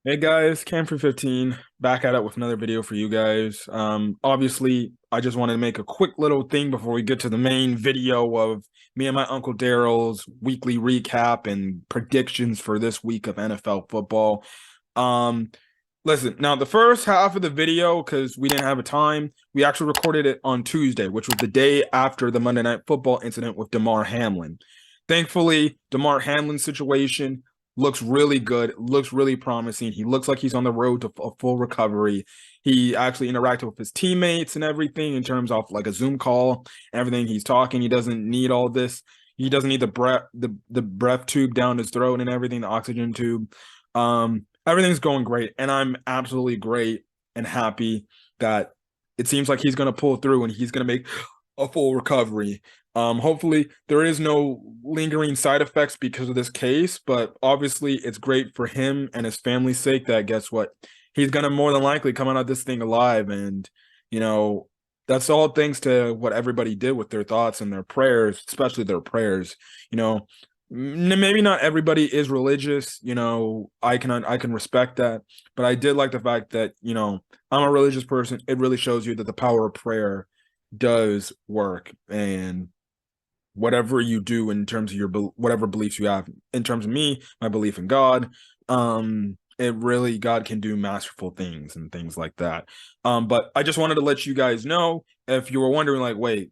Hey guys, Cam for 15 back at it with another video for you guys. Obviously, I just wanted to make a quick little thing before we get to the main video of me and my Uncle Daryl's weekly recap and predictions for this week of NFL football. Um, Listen, now the first half of the video, because we didn't have a time, we actually recorded it on Tuesday, which was the day after the Monday Night Football incident with Damar Hamlin. Thankfully, Damar Hamlin's situation looks really good, looks really promising. He looks like he's on the road to a full recovery. He actually interacted with his teammates and everything in terms of like a Zoom call, everything. He's talking. He doesn't need all this. He doesn't need the breath tube down his throat and everything, the oxygen tube. Everything's going great, and I'm absolutely great and happy that it seems like he's going to pull through and he's going to make a full recovery. Hopefully there is no lingering side effects because of this case, but obviously it's great for him and his family's sake that guess what? He's gonna more than likely come out of this thing alive. And, you know, that's all thanks to what everybody did with their thoughts and their prayers, especially their prayers. You know, maybe not everybody is religious, I can respect that, but I did like the fact that, I'm a religious person. It really shows you that the power of prayer does work, and whatever you do in terms of your whatever beliefs you have. In terms of me, my belief in God, it really, God can do masterful things and things like that. But I just wanted to let you guys know, if you were wondering, like, wait,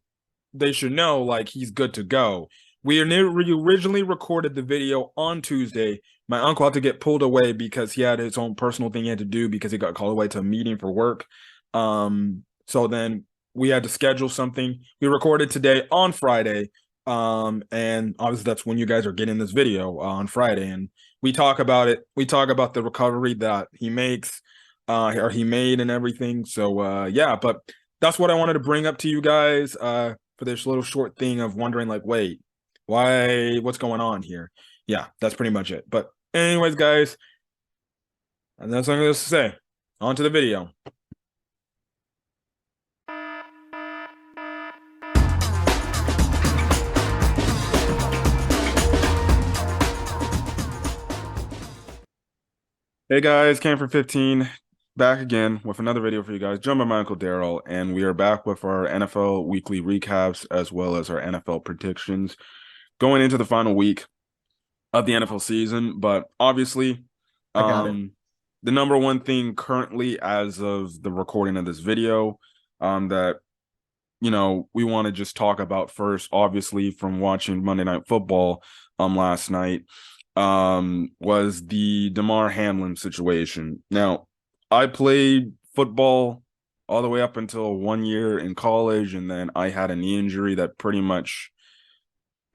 they should know, like, he's good to go. We originally recorded the video on Tuesday. My uncle had to get pulled away because he had his own personal thing he had to do because he got called away to a meeting for work. So then we had to schedule something. We recorded today on Friday. And obviously that's when you guys are getting this video on Friday. And we talk about it. We talk about the recovery that he makes, or he made and everything. So yeah, but that's what I wanted to bring up to you guys for this little short thing of wondering, like, wait, what's going on here? Yeah, that's pretty much it. But anyways, guys, and that's all I'm going to say. On to the video. Hey guys, Cam for 15 back again with another video for you guys. Joined by my Uncle Daryl, and we are back with our NFL weekly recaps as well as our NFL predictions going into the final week of the NFL season. But obviously, I got it. um, the number one thing currently, as of the recording of this video, that we want to just talk about first, obviously from watching Monday Night Football last night, was the Damar Hamlin situation. Now, I played football all the way up until 1 year in college, and then I had a knee injury that pretty much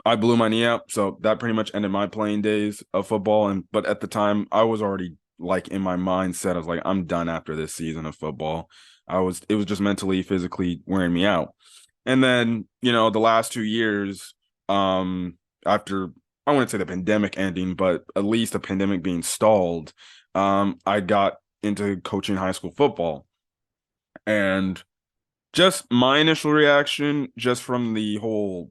I blew my knee out, so that pretty much ended my playing days of football. And but at the time, I was already like in my mindset, I was like, I'm done after this season of football. It was just mentally, physically wearing me out. And then, the last 2 years, after I wouldn't say the pandemic ending, but at least the pandemic being stalled, I got into coaching high school football. And just my initial reaction, just from the whole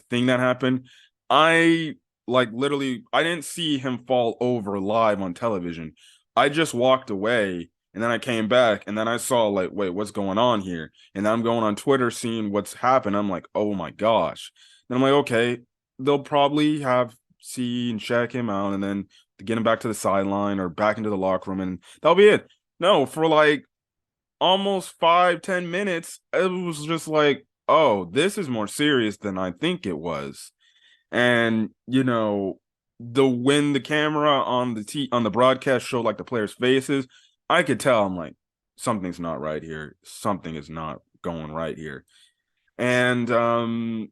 thing that happened, I like literally I didn't see him fall over live on television. I just walked away and then I came back and then I saw, like, wait, what's going on here? And I'm going on Twitter seeing what's happened. I'm like, oh my gosh. Then I'm like, okay, they'll probably have see and check him out and then to get him back to the sideline or back into the locker room, and that'll be it. No, for like almost 5-10 minutes, it was just like, oh, this is more serious than I think it was. And the when the camera on on the broadcast showed like the players' faces, I could tell, I'm like, something's not right here. Something is not going right here. And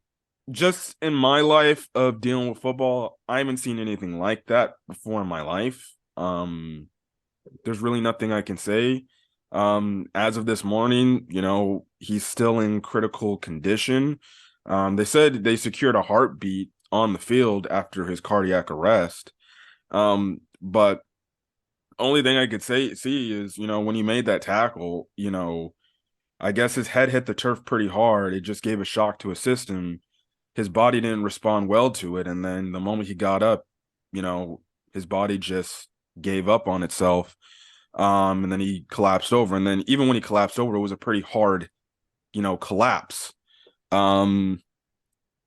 just in my life of dealing with football, I haven't seen anything like that before in my life. There's really nothing I can say. As of this morning, he's still in critical condition. They said they secured a heartbeat on the field after his cardiac arrest. But only thing I could see is, when he made that tackle, I guess his head hit the turf pretty hard. It just gave a shock to his system. His body didn't respond well to it. And then the moment he got up, his body just gave up on itself. And then he collapsed over. And then even when he collapsed over, it was a pretty hard, collapse. Um,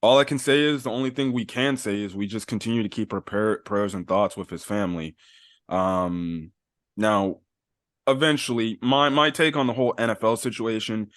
all I can say is the only thing we can say is we just continue to keep our prayers and thoughts with his family. Um, Now, eventually, my take on the whole NFL situation,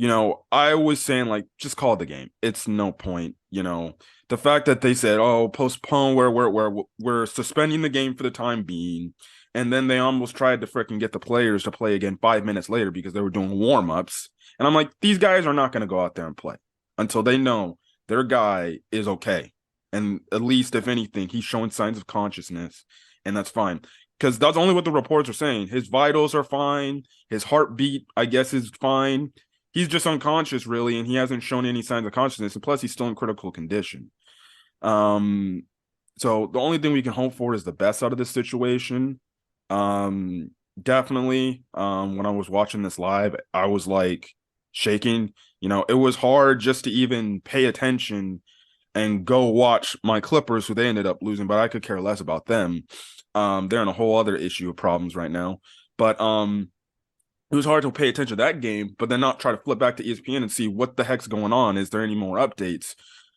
I was saying like just call the game. It's no point, The fact that they said, "Oh, postpone we're suspending the game for the time being," and then they almost tried to freaking get the players to play again 5 minutes later because they were doing warm-ups. And I'm like, these guys are not going to go out there and play until they know their guy is okay. And at least if anything, he's showing signs of consciousness, and that's fine. Because that's only what the reports are saying. His vitals are fine. His heartbeat, I guess, is fine. He's just unconscious, really, and he hasn't shown any signs of consciousness. And plus, he's still in critical condition. Um, so the only thing we can hope for is the best out of this situation. Um, Definitely. When I was watching this live, I was like shaking. It was hard just to even pay attention and go watch my Clippers, who they ended up losing, but I could care less about them. They're in a whole other issue of problems right now. But it was hard to pay attention to that game, but then not try to flip back to ESPN and see what the heck's going on. Is there any more updates?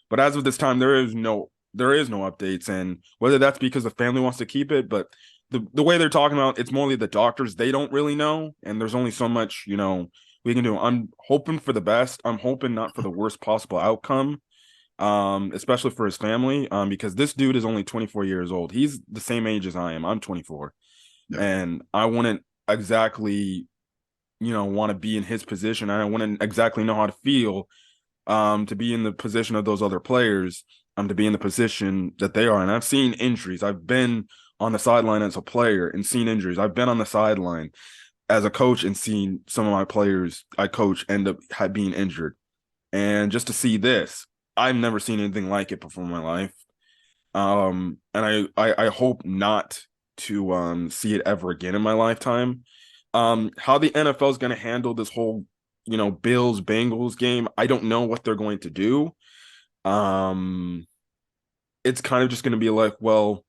But as of this time, there is no updates, and whether that's because the family wants to keep it, but the way they're talking about it's mostly the doctors, they don't really know, and there's only so much we can do. I'm hoping for the best. I'm hoping not for the worst possible outcome, especially for his family, because this dude is only 24 years old. He's the same age as I am. I'm 24, Yeah. and I wouldn't exactly want to be in his position. I wouldn't exactly know how to feel to be in the position of those other players, to be in the position that they are. And I've seen injuries. I've been on the sideline as a player and seen injuries. I've been on the sideline as a coach and seen some of my players I coach end up being injured. And just to see this, I've never seen anything like it before in my life. And I hope not to see it ever again in my lifetime. How the NFL is going to handle this whole, Bills Bengals game, I don't know what they're going to do. Um, it's kind of just going to be like, well,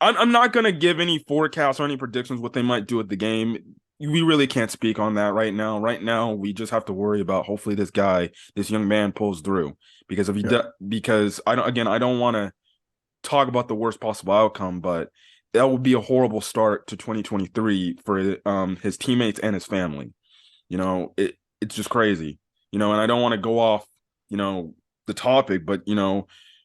I'm not going to give any forecasts or any predictions what they might do at the game. We really can't speak on that right now. Right now, we just have to worry about hopefully this young man pulls through. Because if he Yeah. does, because I don't want to talk about the worst possible outcome, but that would be a horrible start to 2023 for his teammates and his family. It's just crazy. And I don't want to go off, the topic, but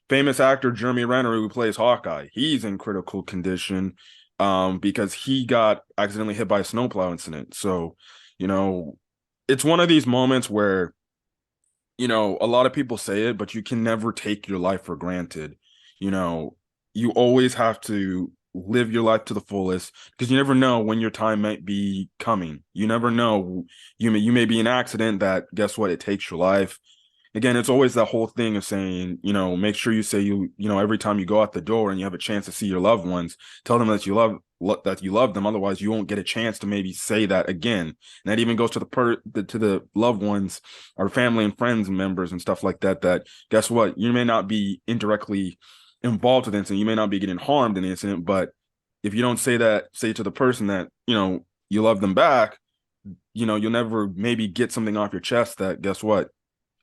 famous actor Jeremy Renner, who plays Hawkeye, he's in critical condition because he got accidentally hit by a snowplow incident. So, you know, it's one of these moments where, a lot of people say it, but you can never take your life for granted. You know, you always have to live your life to the fullest because you never know when your time might be coming. You never know. You may be an accident that, guess what, it takes your life. Again, it's always that whole thing of saying, make sure you say every time you go out the door and you have a chance to see your loved ones, tell them that you love them. Otherwise, you won't get a chance to maybe say that again. And that even goes to the loved ones, our family and friends and members and stuff like that. That, guess what, you may not be indirectly involved with the incident, you may not be getting harmed in the incident, but if you don't say to the person that you love them back, you'll never maybe get something off your chest that, guess what,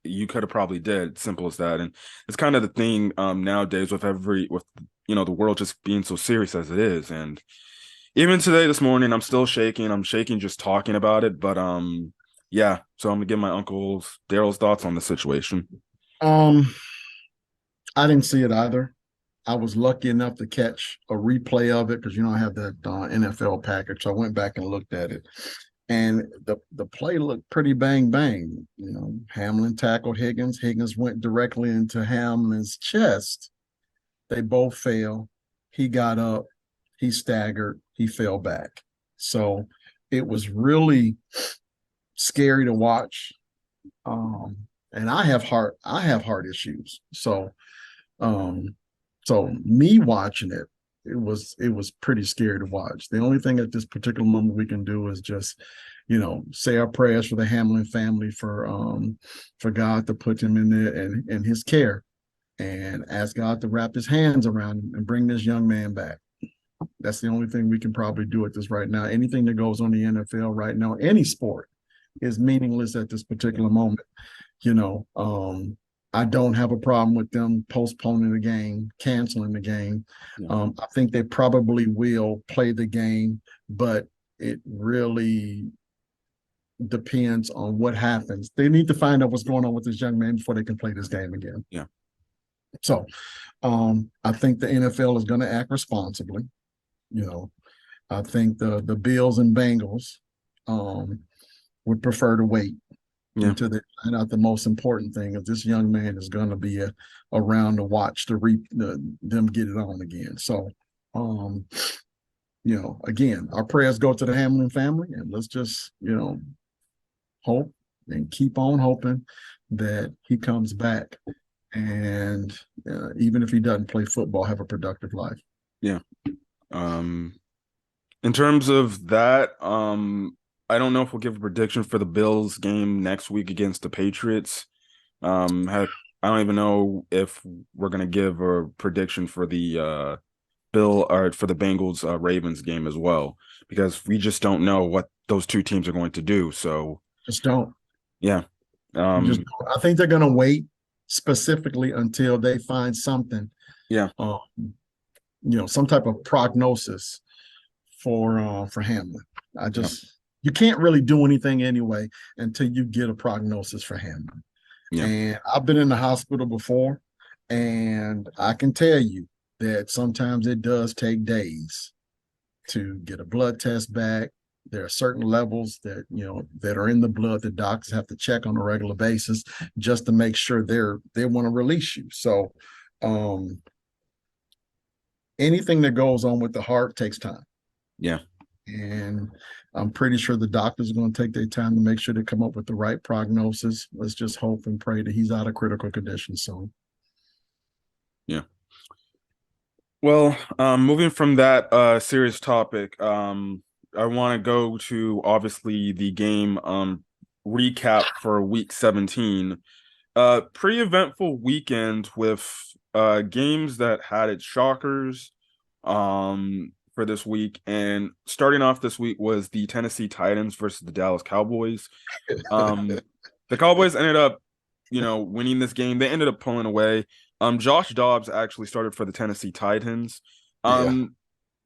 you could have probably did. Simple as that. And it's kind of the thing nowadays with the world just being so serious as it is. And even today, this morning, I'm still shaking. I'm shaking just talking about it. But yeah. So I'm gonna give my uncle's Daryl's thoughts on the situation. Um, I didn't see it either. I was lucky enough to catch a replay of it because I have that NFL package. So I went back and looked at it, and the play looked pretty bang bang. Hamlin tackled Higgins. Higgins went directly into Hamlin's chest. They both fell. He got up. He staggered. He fell back. So it was really scary to watch. And I have heart issues. Um, so me watching it, it was pretty scary to watch. The only thing at this particular moment we can do is just, say our prayers for the Hamlin family, for God to put him in there and in his care, and ask God to wrap his hands around him and bring this young man back. That's the only thing we can probably do at this right now. Anything that goes on the NFL right now, any sport, is meaningless at this Yeah. particular moment. You know, I don't have a problem with them postponing the game, canceling the game. Yeah. I think they probably will play the game, but it really depends on what happens. They need to find out what's going on with this young man before they can play this game again. Yeah. So I think the NFL is going to act responsibly. You know, I think the Bills and Bengals would prefer to wait Yeah. until they find out the most important thing is this young man is going to be around to watch them get it on again. So, again, our prayers go to the Hamlin family, and let's just hope and keep on hoping that he comes back, and even if he doesn't play football, have a productive life. Yeah. In terms of that, I don't know if we'll give a prediction for the Bills game next week against the Patriots. Heck, I don't even know if we're gonna give a prediction for the for the Bengals Ravens game as well, because we just don't know what those two teams are going to do. So Just don't. yeah. Just I think they're going to wait specifically until they find something. Yeah. Some type of prognosis for Hamlin. You can't really do anything anyway until you get a prognosis for Hamlin. Yeah. And I've been in the hospital before, and I can tell you that sometimes it does take days to get a blood test back. There are certain levels that that are in the blood that doctors have to check on a regular basis just to make sure they want to release you. So anything that goes on with the heart takes time. Yeah. And I'm pretty sure the doctors are going to take their time to make sure they come up with the right prognosis. Let's just hope and pray that he's out of critical condition soon. Yeah. Well, moving from that serious topic, I want to go to obviously the game recap for week 17. Pretty eventful weekend with games that had its shockers for this week. And starting off this week was the Tennessee Titans versus the Dallas Cowboys. The Cowboys ended up, winning this game. They ended up pulling away. Josh Dobbs actually started for the Tennessee Titans. Yeah.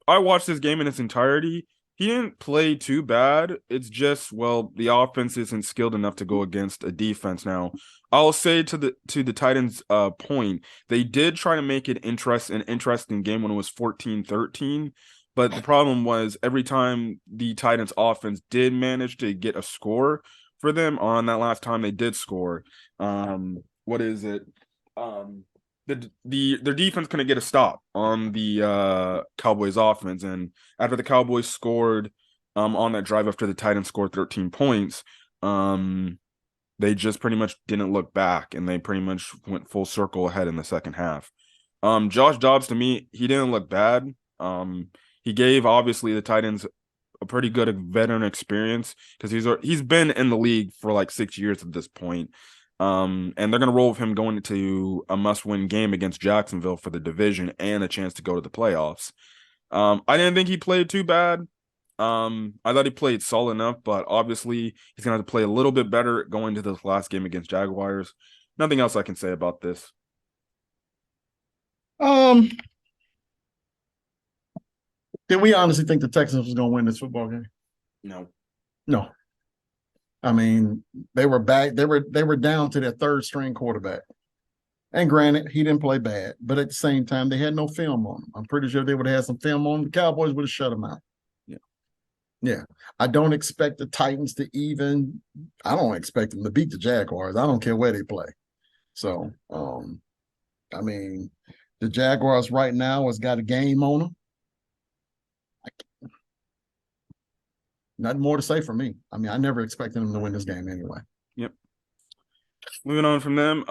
I watched this game in its entirety. He didn't play too bad. It's just, well, the offense isn't skilled enough to go against a defense. Now, I'll say to the Titans' point, they did try to make it an interesting game when it was 14-13. But the problem was every time the Titans' offense did manage to get a score for them, on that last time they did score, what is it? Their defense couldn't get a stop on the Cowboys offense, and after the Cowboys scored on that drive after the Titans scored 13 points, they just pretty much didn't look back, and they pretty much went full circle ahead in the second half. Josh Dobbs, to me, he didn't look bad. He gave obviously the Titans a pretty good veteran experience because he's been in the league for like 6 years at this point. And they're going to roll with him going into a must-win game against Jacksonville for the division and a chance to go to the playoffs. I didn't think he played too bad. I thought he played solid enough, but obviously he's going to have to play a little bit better going to this last game against Jaguars. Nothing else I can say about this. Did we honestly think the Texans was going to win this football game? No. No. I mean, they were back. They were down to their third string quarterback. And granted, he didn't play bad, but at the same time, they had no film on him. I'm pretty sure if they would have had some film on him, the Cowboys would have shut him out. Yeah. Yeah. I don't expect the Titans I don't expect them to beat the Jaguars. I don't care where they play. So, I mean, the Jaguars right now has got a game on them. Nothing more to say for me. I mean, I never expected them to win this game anyway. Yep. Moving on from them,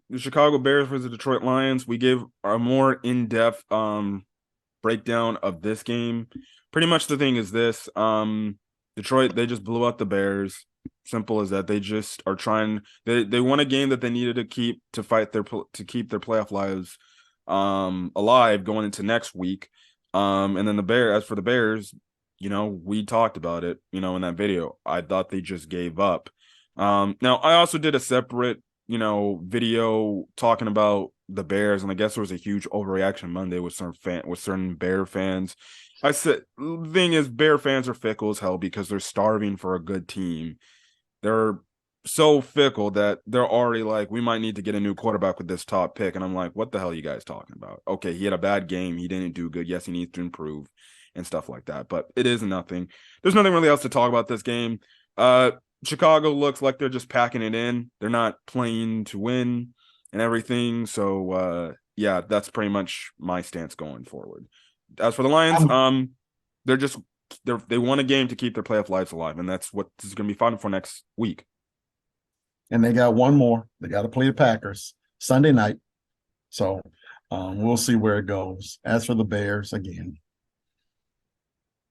the Chicago Bears versus the Detroit Lions. We gave a more in-depth breakdown of this game. Pretty much the thing is this: Detroit, they just blew out the Bears. Simple as that. They just are trying. They won a game that they needed to keep to keep their playoff lives alive going into next week. And then as for the Bears, we talked about it, in that video. I thought they just gave up. Now I also did a separate, video talking about the Bears, and I guess there was a huge overreaction Monday with certain Bear fans. I said the thing is Bear fans are fickle as hell because they're starving for a good team. They're so fickle that they're already like, we might need to get a new quarterback with this top pick. And I'm like, what the hell are you guys talking about? Okay, he had a bad game. He didn't do good. Yes, he needs to improve and stuff like that. But it is nothing. There's nothing really else to talk about this game. Chicago looks like they're just packing it in. They're not playing to win and everything. So yeah, that's pretty much my stance going forward. As for the Lions, they're just they won a game to keep their playoff lives alive, and that's what this is going to be fun for next week. And they got one more. They got to play the Packers Sunday night. So we'll see where it goes. As for the Bears, again,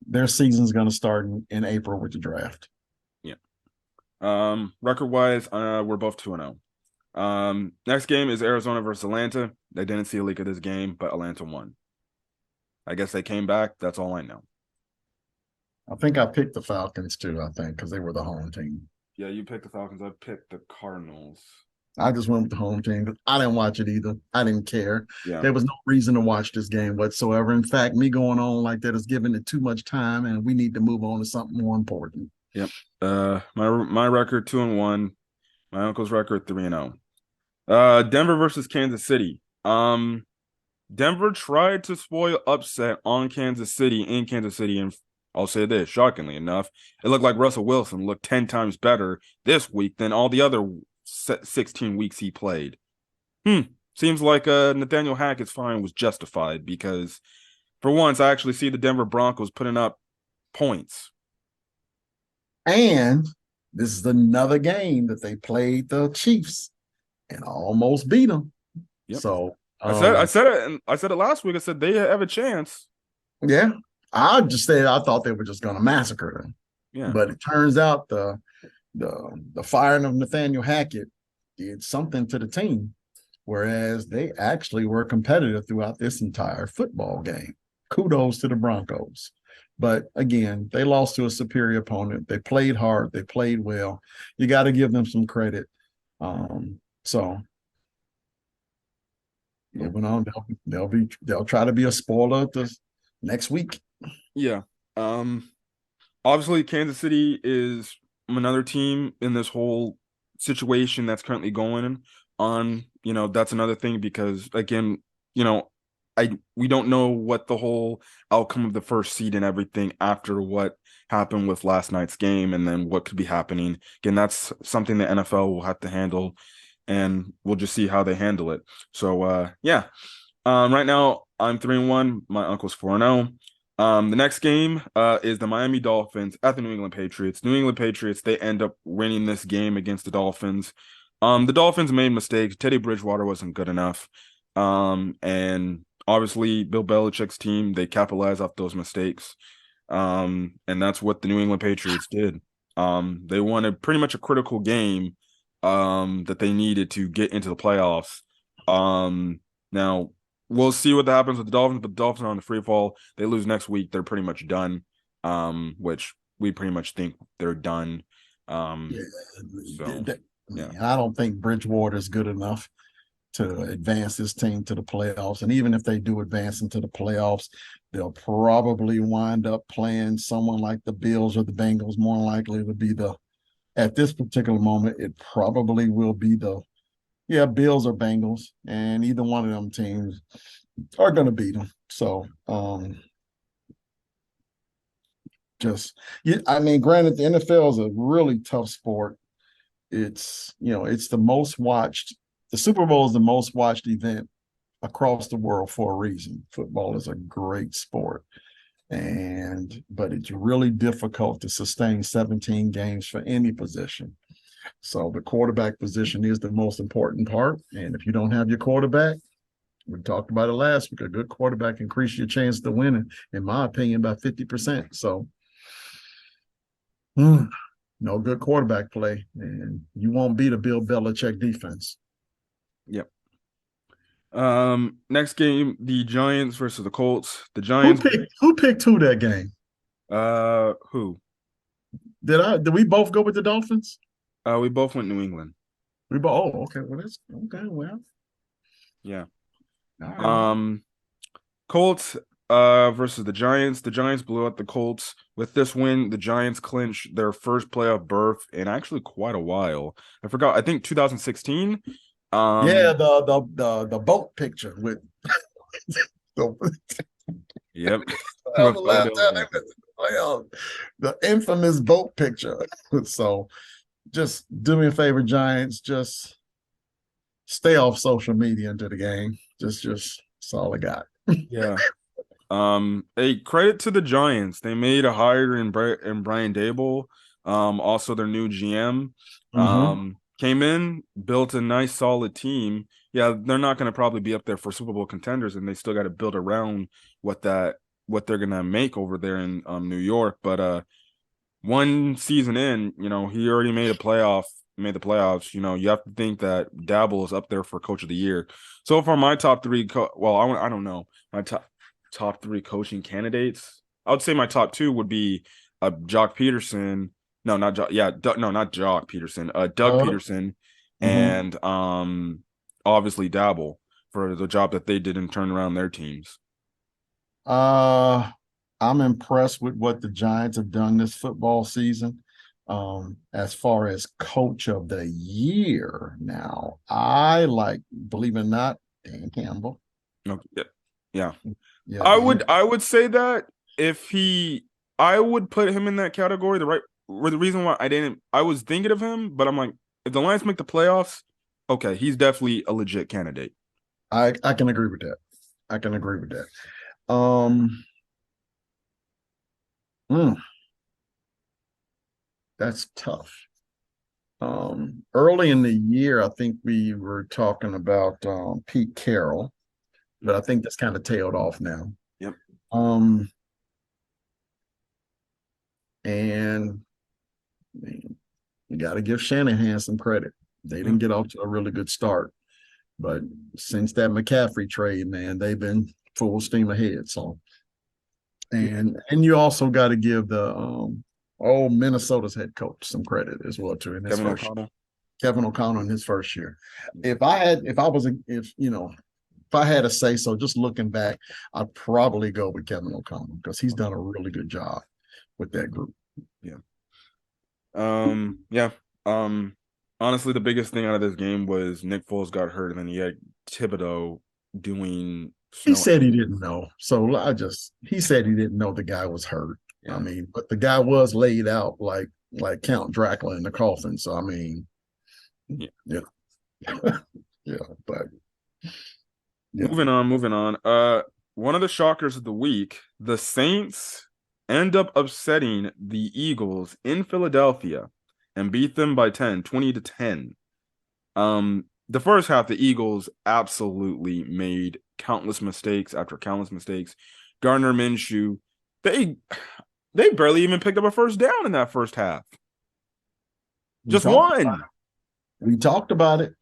their season's going to start in April with the draft. Yeah. Record wise, we're both 2-0. Next game is Arizona versus Atlanta. They didn't see a leak of this game, but Atlanta won. I guess they came back. That's all I know. I think I picked the Falcons too, I think, because they were the home team. Yeah, you picked the Falcons. I picked the Cardinals. I just went with the home team. I didn't watch it either. I didn't care. Yeah. There was no reason to watch this game whatsoever. In fact, me going on like that is giving it too much time, and we need to move on to something more important. Yep. My record 2-1. My uncle's record 3-0. Denver versus Kansas City. Denver tried to spoil upset on Kansas City in Kansas City, and I'll say this, shockingly enough, it looked like Russell Wilson looked 10 times better this week than all the other 16 weeks he played. Seems like Nathaniel Hackett's fine was justified because for once I actually see the Denver Broncos putting up points. And this is another game that they played the Chiefs and almost beat them. Yep. So I said it last week. I said they have a chance. Yeah, I just said I thought they were just going to massacre them. Yeah, but it turns out the firing of Nathaniel Hackett did something to the team, whereas they actually were competitive throughout this entire football game. Kudos to the Broncos. But again, they lost to a superior opponent. They played hard. They played well. You got to give them some credit. So moving on, they'll try to be a spoiler this next week. Yeah. Obviously, Kansas City is another team in this whole situation that's currently going on. That's another thing because again, we don't know what the whole outcome of the first seed and everything after what happened with last night's game and then what could be happening. Again, that's something the NFL will have to handle and we'll just see how they handle it. So yeah. Right now I'm 3-1, my uncle's 4-0. The next game is the Miami Dolphins at the New England Patriots. New England Patriots, they end up winning this game against the Dolphins. The Dolphins made mistakes. Teddy Bridgewater wasn't good enough. And obviously Bill Belichick's team, they capitalized off those mistakes. And that's what the New England Patriots did. They won pretty much a critical game that they needed to get into the playoffs. Now we'll see what happens with the Dolphins, but the Dolphins are on the free fall. They lose next week, they're pretty much done. Which we pretty much think they're done. Yeah. I don't think Bridgewater is good enough to advance this team to the playoffs. And even if they do advance into the playoffs, they'll probably wind up playing someone like the Bills or the Bengals. More likely to be at this particular moment, it probably will be Bills or Bengals, and either one of them teams are going to beat them. So, granted, the NFL is a really tough sport. It's the most watched. The Super Bowl is the most watched event across the world for a reason. Football is a great sport, but it's really difficult to sustain 17 games for any position. So the quarterback position is the most important part. And if you don't have your quarterback, we talked about it last week, a good quarterback increases your chance to win, in my opinion, by 50%. So no good quarterback play, and you won't beat a Bill Belichick defense. Yep. Next game, the Giants versus the Colts. The Who Giants, picked who picked who that game? who? Did we both go with the Dolphins? We both went New England. We both okay. Well that's okay. Well, Yeah. all right. Um, Colts versus the Giants. The Giants blew out the Colts. With this win, the Giants clinch their first playoff berth in actually quite a while. I forgot. I think 2016. Yeah, Um, the boat picture with the yep. on With the left Odell hand, Beckham. well, the infamous boat picture. So just do me a favor, Giants. Just stay off social media into the game. Just that's all I got. Yeah. A credit to the Giants. They made a hire in Brian Dable. Also their new GM. Mm-hmm. Came in, built a nice solid team. Yeah, they're not gonna probably be up there for Super Bowl contenders, and they still got to build around what they're gonna make over there in New York. But one season in, he already made the playoffs. You have to think that Dabble is up there for Coach of the Year. So far, my top three. Well, I don't know my top three coaching candidates. I would say my top two would be Jock Peterson. No, not Jock. Yeah, no, not Jock Peterson. Doug Peterson, Mm-hmm. and obviously Dabble for the job that they did and turn around their teams. Uh, I'm impressed with what the Giants have done this football season. As far as coach of the year now, I like, believe it or not, Dan Campbell. Okay. Yeah. Yeah. Yeah, I Dan. would I would say that if he I would put him in that category. The reason why I was thinking of him, but I'm like, if the Lions make the playoffs, okay, he's definitely a legit candidate. I can agree with that. I can agree with that. Mm, that's tough. Early in the year, I think we were talking about Pete Carroll, but I think that's kind of tailed off now. Yep. Um, and you got to give Shanahan some credit. They Yeah. didn't get off to a really good start, but since that McCaffrey trade, man, they've been full steam ahead. So, Yeah. and you also got to give the Minnesota's head coach some credit as well too in his Kevin first year. O'Connell. Kevin O'Connell in his first year. If I had to say so, just looking back, I'd probably go with Kevin O'Connell because he's done a really good job with that group. Yeah. Yeah. Um, Honestly, the biggest thing out of this game was Nick Foles got hurt, and then you had Thibodeau doing He snow. said he didn't know. So he said he didn't know the guy was hurt. I Yeah. mean, but the guy was laid out like Count Dracula in the coffin. So I mean, Yeah. yeah, yeah, but yeah. Moving on. One of the shockers of the week, the Saints end up upsetting the Eagles in Philadelphia and beat them by 10, 20-10. The first half, the Eagles absolutely made countless mistakes after countless mistakes. Gardner Minshew, they they barely even picked up a first down in that first half. We Just talked one. we talked about it.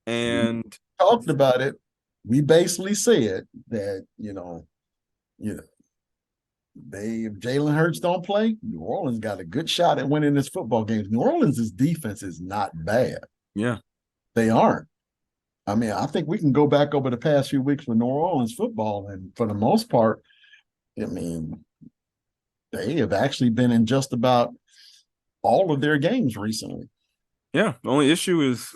We And talked about it. We basically said that, you know, if Jalen Hurts don't play, New Orleans got a good shot at winning this football game. New Orleans' defense is not bad. yeah, They aren't. I mean, I think we can go back over the past few weeks with New Orleans football, and for the most part, I mean, they have actually been in just about all of their games recently. yeah. The only issue is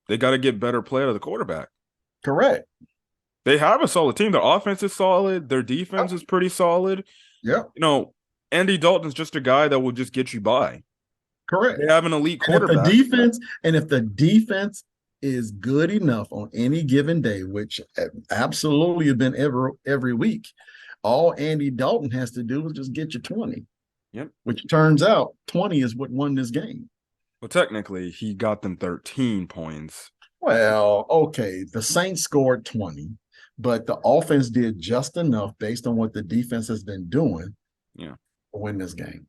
they got to get better play out of the quarterback. Correct. They have a solid team. Their offense is solid. Their defense is pretty solid. Yep. Andy Dalton's just a guy that will just get you by. Correct. They have an elite And if the quarterback. defense and if the defense is good enough on any given day, which absolutely has been every week, all Andy Dalton has to do is just get you 20. Yep. Which turns out 20 is what won this game. Well, technically, he got them 13 points. Well, okay, the Saints scored 20, but the offense did just enough based on what the defense has been doing Yeah. to win this game.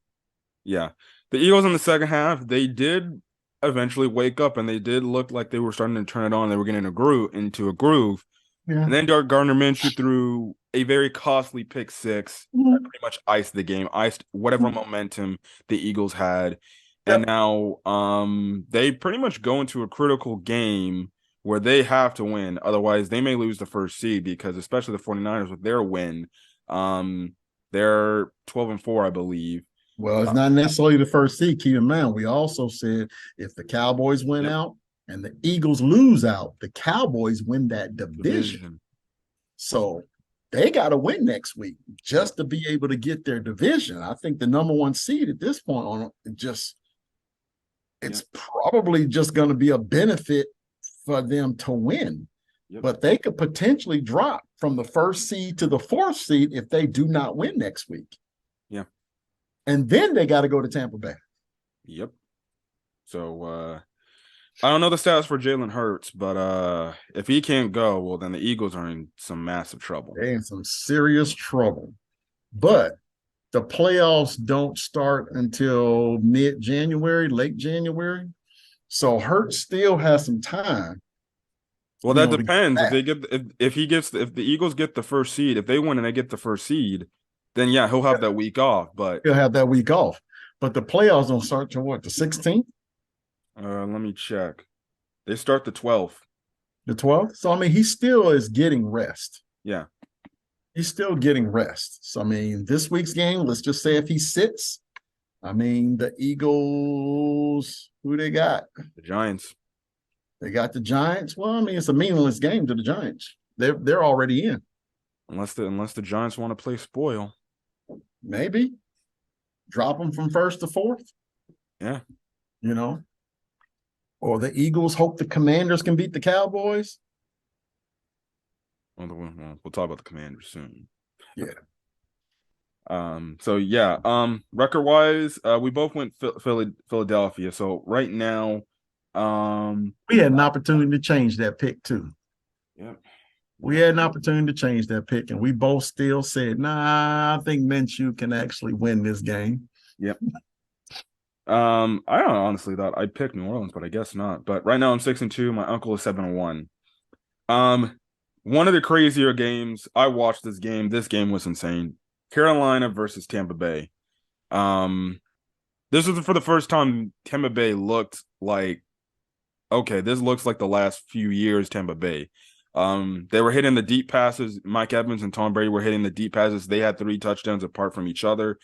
Yeah. The Eagles in the second half, they did eventually wake up and they did look like they were starting to turn it on. They were getting into a groove. Yeah. And then Gardner Minshew threw a very costly pick six that Mhm. pretty much iced the game, iced whatever momentum the Eagles had. And Yep. now they pretty much go into a critical game where they have to win. Otherwise, they may lose the first seed because especially the 49ers with their win, um, they're 12-4, I believe. Well, it's Uh, not necessarily the first seed. Keep in mind, we also said if the Cowboys win yep, out and the Eagles lose out, the Cowboys win that division. division. So they got to win next week just to be able to get their division. I think the number one seed at this point on just Yep, it's probably just going to be a benefit for them to win. yep, But they could potentially drop from the first seed to the fourth seed if they do not win next week. yeah, And then they got to go to Tampa Bay. yep. So I don't know the stats for Jalen Hurts, but if he can't go, well then the Eagles are in some massive trouble. They're in some serious trouble. So But the playoffs don't start until mid-January, late January. So Hurts still has some time, well that to get depends. If back. they get if the Eagles get the first seed, if they win and they get the first seed, then yeah, he'll have that week off. But He'll have that week off. But the playoffs don't start till what, the 16th, let me check. They start the 12th. the 12th? So I mean, he still is getting rest. Yeah, He's still getting rest. So I mean, this week's game, let's just say if he sits, I mean, the Eagles, who they got? the Giants. They got the Giants. Well, I mean, it's a meaningless game to the Giants. They're already in. Unless the Giants want to play spoil. Maybe drop them from first to fourth, Yeah. you know, or the Eagles hope the Commanders can beat the Cowboys. We'll talk about the Commanders soon. Yeah. So yeah, record wise, we both went Philadelphia. So right now, We had an opportunity to change that pick too. yeah, We had an opportunity to change that pick, and we both still said, nah, I think Minshew can actually win this game. yep. I don't honestly thought I picked New Orleans, but I guess not. But right now I'm 6-2. My uncle is 7-1. Um, one of the crazier games I watched this game. This game was insane. Carolina versus Tampa Bay. Um, this was for the first time Tampa Bay looked like okay, this looks like the last few years Tampa Bay. They were hitting the deep passes. Mike Evans and Tom Brady were hitting the deep passes. They had 3 touchdowns apart from each other.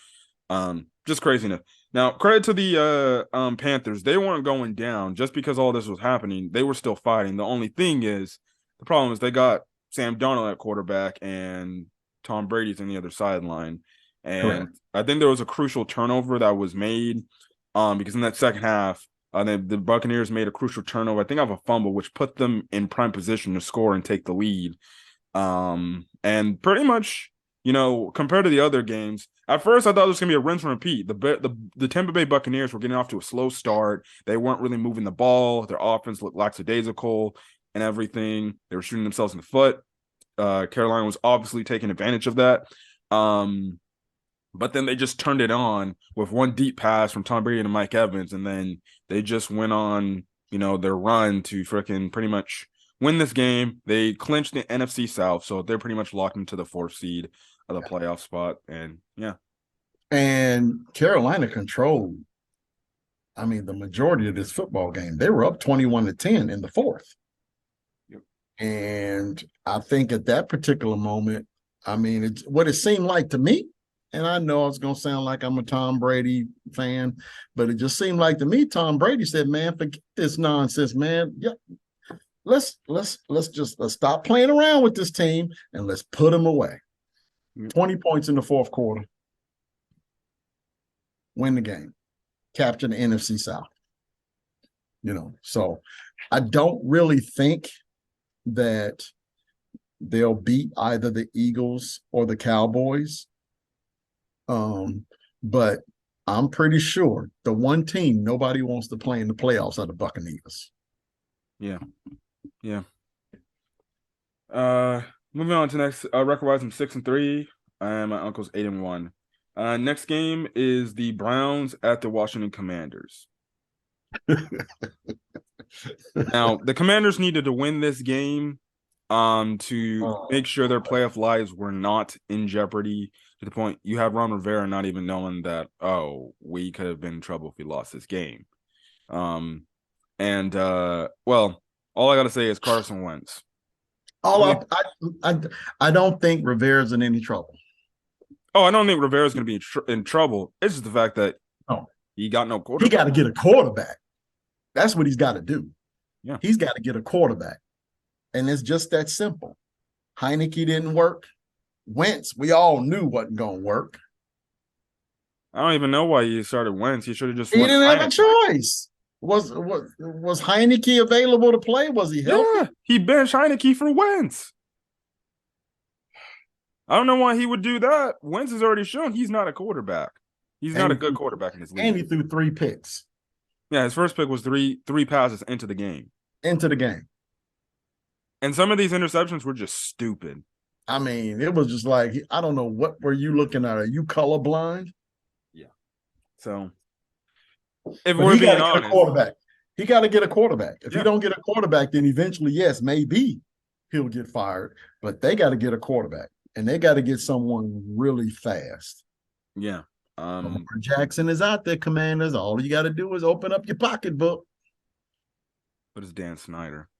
Just craziness. Now, credit to the Panthers. They weren't going down just because all this was happening. They were still fighting. The only thing is, the problem is they got Sam Darnold at quarterback and Tom Brady's on the other sideline. And Correct. I think there was a crucial turnover that was made because in that second half, the Buccaneers made a crucial turnover. I think of a fumble, which put them in prime position to score and take the lead. And pretty much, compared to the other games, at first I thought it was gonna be a rinse and repeat. The Tampa Bay Buccaneers were getting off to a slow start. They weren't really moving the ball. Their offense looked lackadaisical and everything. They were shooting themselves in the foot. Carolina was obviously taking advantage of that. But then they just turned it on with one deep pass from Tom Brady and Mike Evans, and then they just went on, their run to freaking pretty much win this game. They clinched the NFC South, so they're pretty much locked into the 4th seed of the playoff spot. And yeah, And Carolina controlled, I mean, the majority of this football game. They were up 21-10 in the fourth. yep, And I think at that particular moment, I mean, it's what it seemed like to me. And I know it's going to sound like I'm a Tom Brady fan, but it just seemed like to me, Tom Brady said, man, forget this nonsense, man. Yeah, let's stop playing around with this team and let's put them away. yep. 20 points in the fourth quarter. Win the game. Capture the NFC South. So I don't really think that they'll beat either the Eagles or the Cowboys. But I'm pretty sure the one team nobody wants to play in the playoffs are the Buccaneers. Yeah, yeah. Moving on to next record-wise, I'm 6-3, and my uncle's 8-1. Next game is the Browns at the Washington Commanders. Now, the Commanders needed to win this game to Oh, make sure their playoff lives were not in jeopardy to the point you have Ron Rivera not even knowing that, oh, we could have been in trouble if we lost this game. Um, and well, all I gotta say is Carson Wentz. all up. I don't think Rivera's in any trouble. Oh, I don't think Rivera's gonna be in trouble. It's just the fact that No, he got no he quarterback. got to get a quarterback. That's what he's got to do. Yeah. He's got to get a quarterback. And it's just that simple. Heineke didn't work. Wentz, we all knew wasn't going to work. I don't even know why he started Wentz. He should have just He went didn't have a Heineke. choice. Was Heineke available to play? Was he healthy? Yeah, he benched Heineke for Wentz. I don't know why he would do that. Wentz has already shown he's not a quarterback. He's not a good quarterback in this league. And he threw 3 picks. Yeah, his first pick was three passes into the game. Into the game. And some of these interceptions were just stupid. I mean, it was just like, I don't know, what were you looking at? Are you colorblind? Yeah. So, if But we're he being got to get honest, a quarterback. He got to get a quarterback. If Yeah. he don't get a quarterback, then eventually, yes, maybe he'll get fired. But they got to get a quarterback, and they got to get someone really fast. yeah. Lamar Jackson is out there, Commanders. All you got to do is open up your pocketbook. What is Dan Snyder?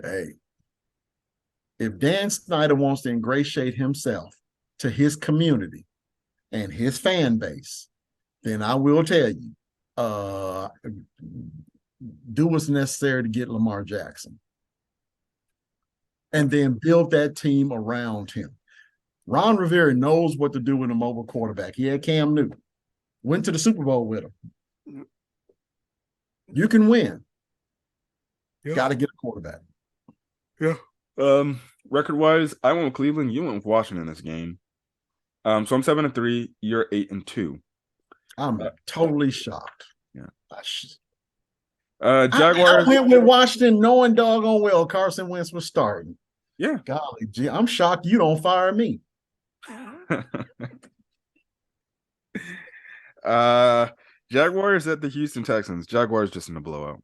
Hey, if Dan Snyder wants to ingratiate himself to his community and his fan base, then I will tell you, do what's necessary to get Lamar Jackson. And then build that team around him. Ron Rivera knows what to do with a mobile quarterback. He had Cam Newton. Went to the Super Bowl with him. You can win. Yeah. Got to get a quarterback. Yeah. Record-wise, I went with Cleveland. You went with Washington this game. So I'm 7-3. You're 8-2. I'm totally shocked. Yeah. I Jaguars. went with Washington knowing doggone well Carson Wentz was starting. Yeah. Golly gee, I'm shocked you don't fire me. Jaguars at the Houston Texans. Jaguars just in a blowout.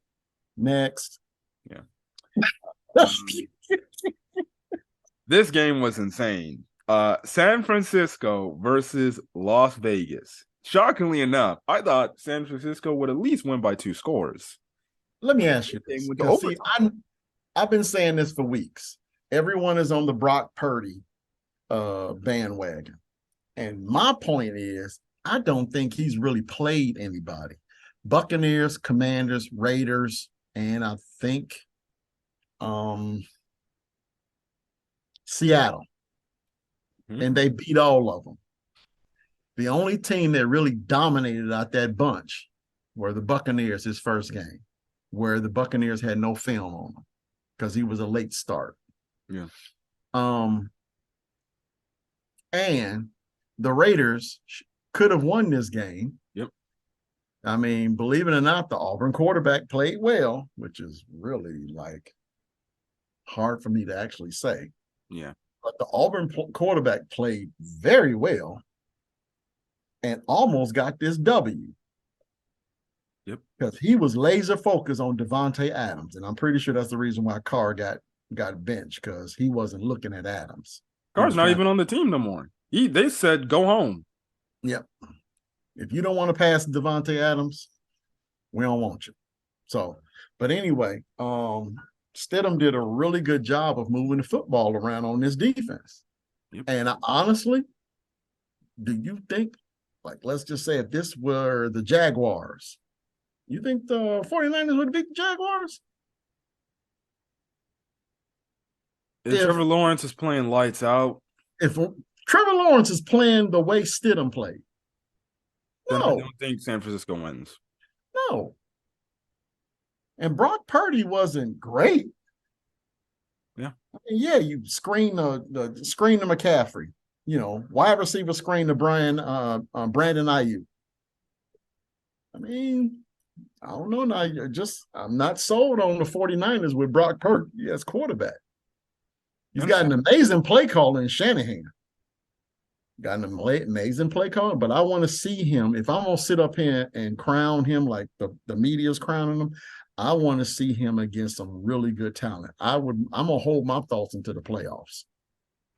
Next. Yeah. This game was insane. San Francisco versus Las Vegas. Shockingly enough, I thought San Francisco would at least win by 2 scores. Let me ask you this. See, I've been saying this for weeks. Everyone is on the Brock Purdy bandwagon. And my point is, I don't think he's really played anybody. Buccaneers, Commanders, Raiders, and I think Seattle. Mm-hmm. And they beat all of them. The only team that really dominated out that bunch were the Buccaneers his first game, where the Buccaneers had no film on him because he was a late start. Yeah. And the Raiders could have won this game. Yep. I mean, believe it or not, the Auburn quarterback played well, which is really like hard for me to actually say. Yeah. But the Auburn quarterback played very well and almost got this W. Yep. Because he was laser focused on Devontae Adams. And I'm pretty sure that's the reason why Carr got benched, because he wasn't looking at Adams. Carr's not even on the team no more. They said go home. Yep. If you don't want to pass Devontae Adams, we don't want you. So, but anyway, Stidham did a really good job of moving the football around on this defense. Yep. And honestly, do you think, like, let's just say if this were the Jaguars, you think the 49ers would beat the Jaguars? If Trevor Lawrence is playing lights out. If Trevor Lawrence is playing the way Stidham played, then I don't think San Francisco wins. No. And Brock Purdy wasn't great. Yeah. I mean, yeah, you screen the screen to McCaffrey. You know, wide receiver screen to Brandon Ayuk. I mean, I don't know. Now, I'm not sold on the 49ers with Brock Purdy as quarterback. He's got an amazing play caller in Shanahan. got an amazing play call, but I want to see him. If I'm gonna sit up here and crown him like the media's crowning him, I want to see him against some really good talent. I'm gonna hold my thoughts into the playoffs.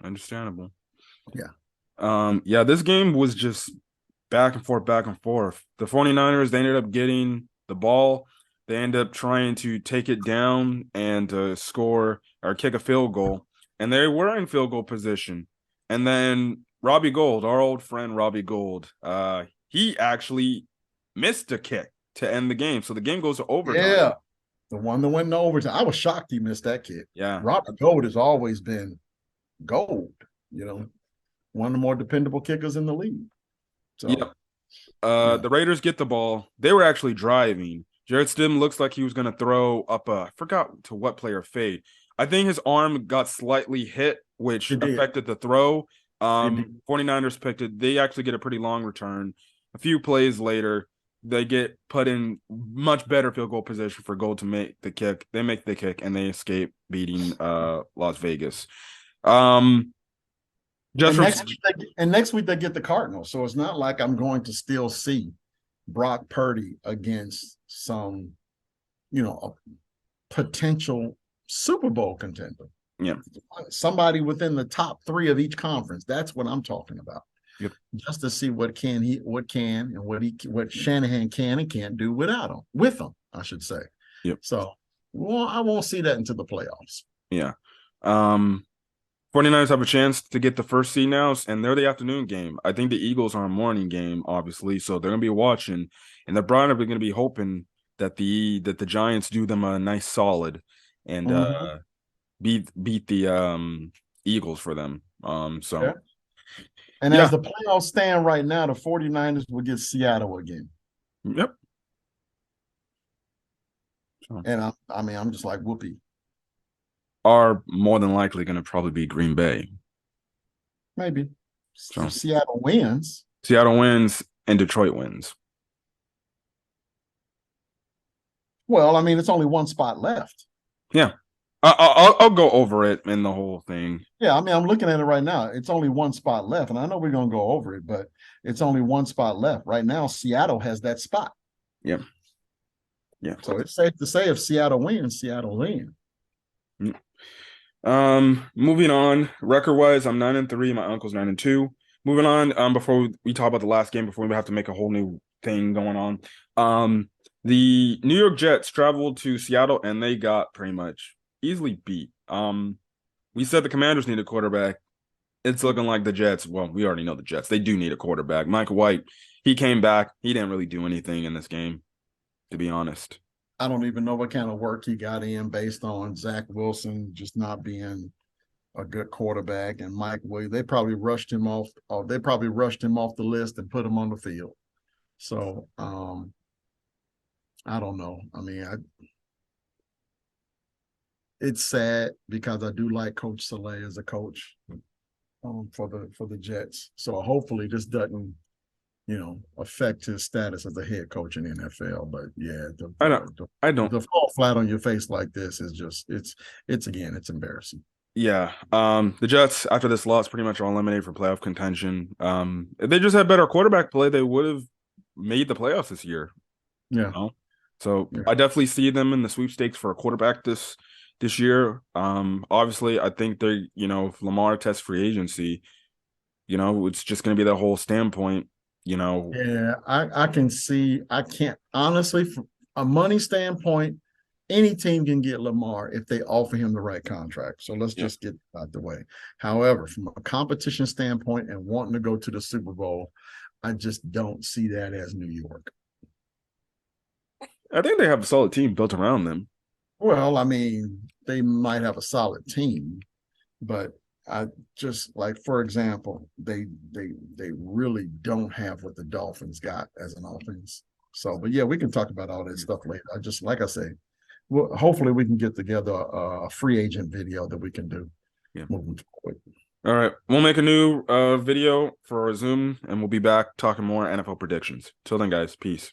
Understandable. Yeah. Yeah, this game was just back and forth, back and forth. The 49ers, they ended up getting the ball. They ended up trying to take it down and score or kick a field goal. And they were in field goal position. And then Robbie Gould, our old friend Robbie Gould, he actually missed a kick to end the game. So the game goes to overtime. Yeah. The one that went in overtime. I was shocked he missed that kick. Yeah. Robert Gould has always been gold, one of the more dependable kickers in the league. So, yep. The Raiders get the ball. They were actually driving. Jared Stidham looks like he was going to throw up I forgot to what player fade. I think his arm got slightly hit, which affected the throw. 49ers picked it. They actually get a pretty long return. A few plays later, they get put in much better field goal position for Gold to make the kick. They make the kick, and they escape beating Las Vegas. Next week they get the Cardinals. So it's not like I'm going to still see Brock Purdy against some, a potential Super Bowl contender. Yeah. Somebody within the top 3 of each conference. That's what I'm talking about. Yep. Just to see what Shanahan can and can't do with him, I should say. Yep. So I won't see that until the playoffs. Yeah. 49ers have a chance to get the first seed now, and they're the afternoon game. I think the Eagles are a morning game, obviously, so they're going to be watching, and they're probably going to be hoping that the Giants do them a nice solid and beat the Eagles for them. As the playoffs stand right now, the 49ers will get Seattle again. Yep. And I'm just like, whoopee. Are more than likely going to probably be Green Bay. Maybe. So Seattle wins. Seattle wins and Detroit wins. Well, it's only one spot left. Yeah. I'll go over it in the whole thing. Yeah, I'm looking at it right now. It's only one spot left, and I know we're going to go over it, but it's only one spot left. Right now, Seattle has that spot. Yeah. Yeah. So it's safe to say if Seattle wins, Seattle wins. Moving on, record-wise, I'm 9-3. My uncle's 9-2. Moving on, before we talk about the last game, before we have to make a whole new thing going on. The New York Jets traveled to Seattle, and they got pretty much easily beat. We said the Commanders need a quarterback. It's looking like the Jets. Well, we already know the Jets. They do need a quarterback. Mike White, he came back. He didn't really do anything in this game, to be honest. I don't even know what kind of work he got in based on Zach Wilson just not being a good quarterback, and Mike Williams. They probably rushed him off. They probably rushed him off the list and put him on the field. So I don't know. It's sad because I do like Coach Saleh as a coach for the Jets. So hopefully this doesn't affect his status as a head coach in the NFL. But yeah, I don't. To fall flat on your face like this is just it's embarrassing. Yeah. The Jets after this loss pretty much are eliminated for playoff contention. If they just had better quarterback play, they would have made the playoffs this year. Yeah. So I definitely see them in the sweepstakes for a quarterback this year. Obviously, I think they're if Lamar tests free agency, it's just going to be that whole standpoint. Yeah, I can see. I can't honestly, from a money standpoint, any team can get Lamar if they offer him the right contract. So let's just get out the way. However, from a competition standpoint and wanting to go to the Super Bowl, I just don't see that as New York. I think they have a solid team built around them. Well, they might have a solid team, but I just like, for example, they really don't have what the Dolphins got as an offense. So, but yeah, we can talk about all that stuff later. I just, like I say, well, hopefully we can get together a free agent video that we can do. Yeah. Moving forward. All right. We'll make a new video for Zoom, and we'll be back talking more NFL predictions. Till then, guys, peace.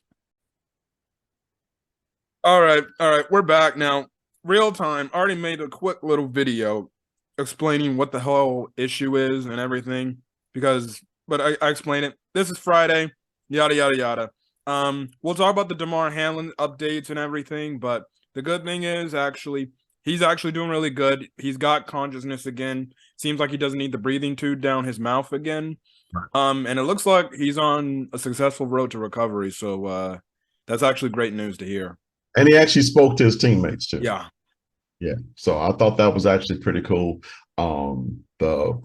All right. We're back now. Real time. Already made a quick little video explaining what the whole issue is and everything, because but I explain it. This is Friday, yada yada yada. We'll talk about the Damar Hamlin updates and everything, but the good thing is actually he's actually doing really good. He's got consciousness again. Seems like he doesn't need the breathing tube down his mouth again. And it looks like he's on a successful road to recovery. So that's actually great news to hear. And he actually spoke to his teammates too. Yeah. Yeah. So I thought that was actually pretty cool. The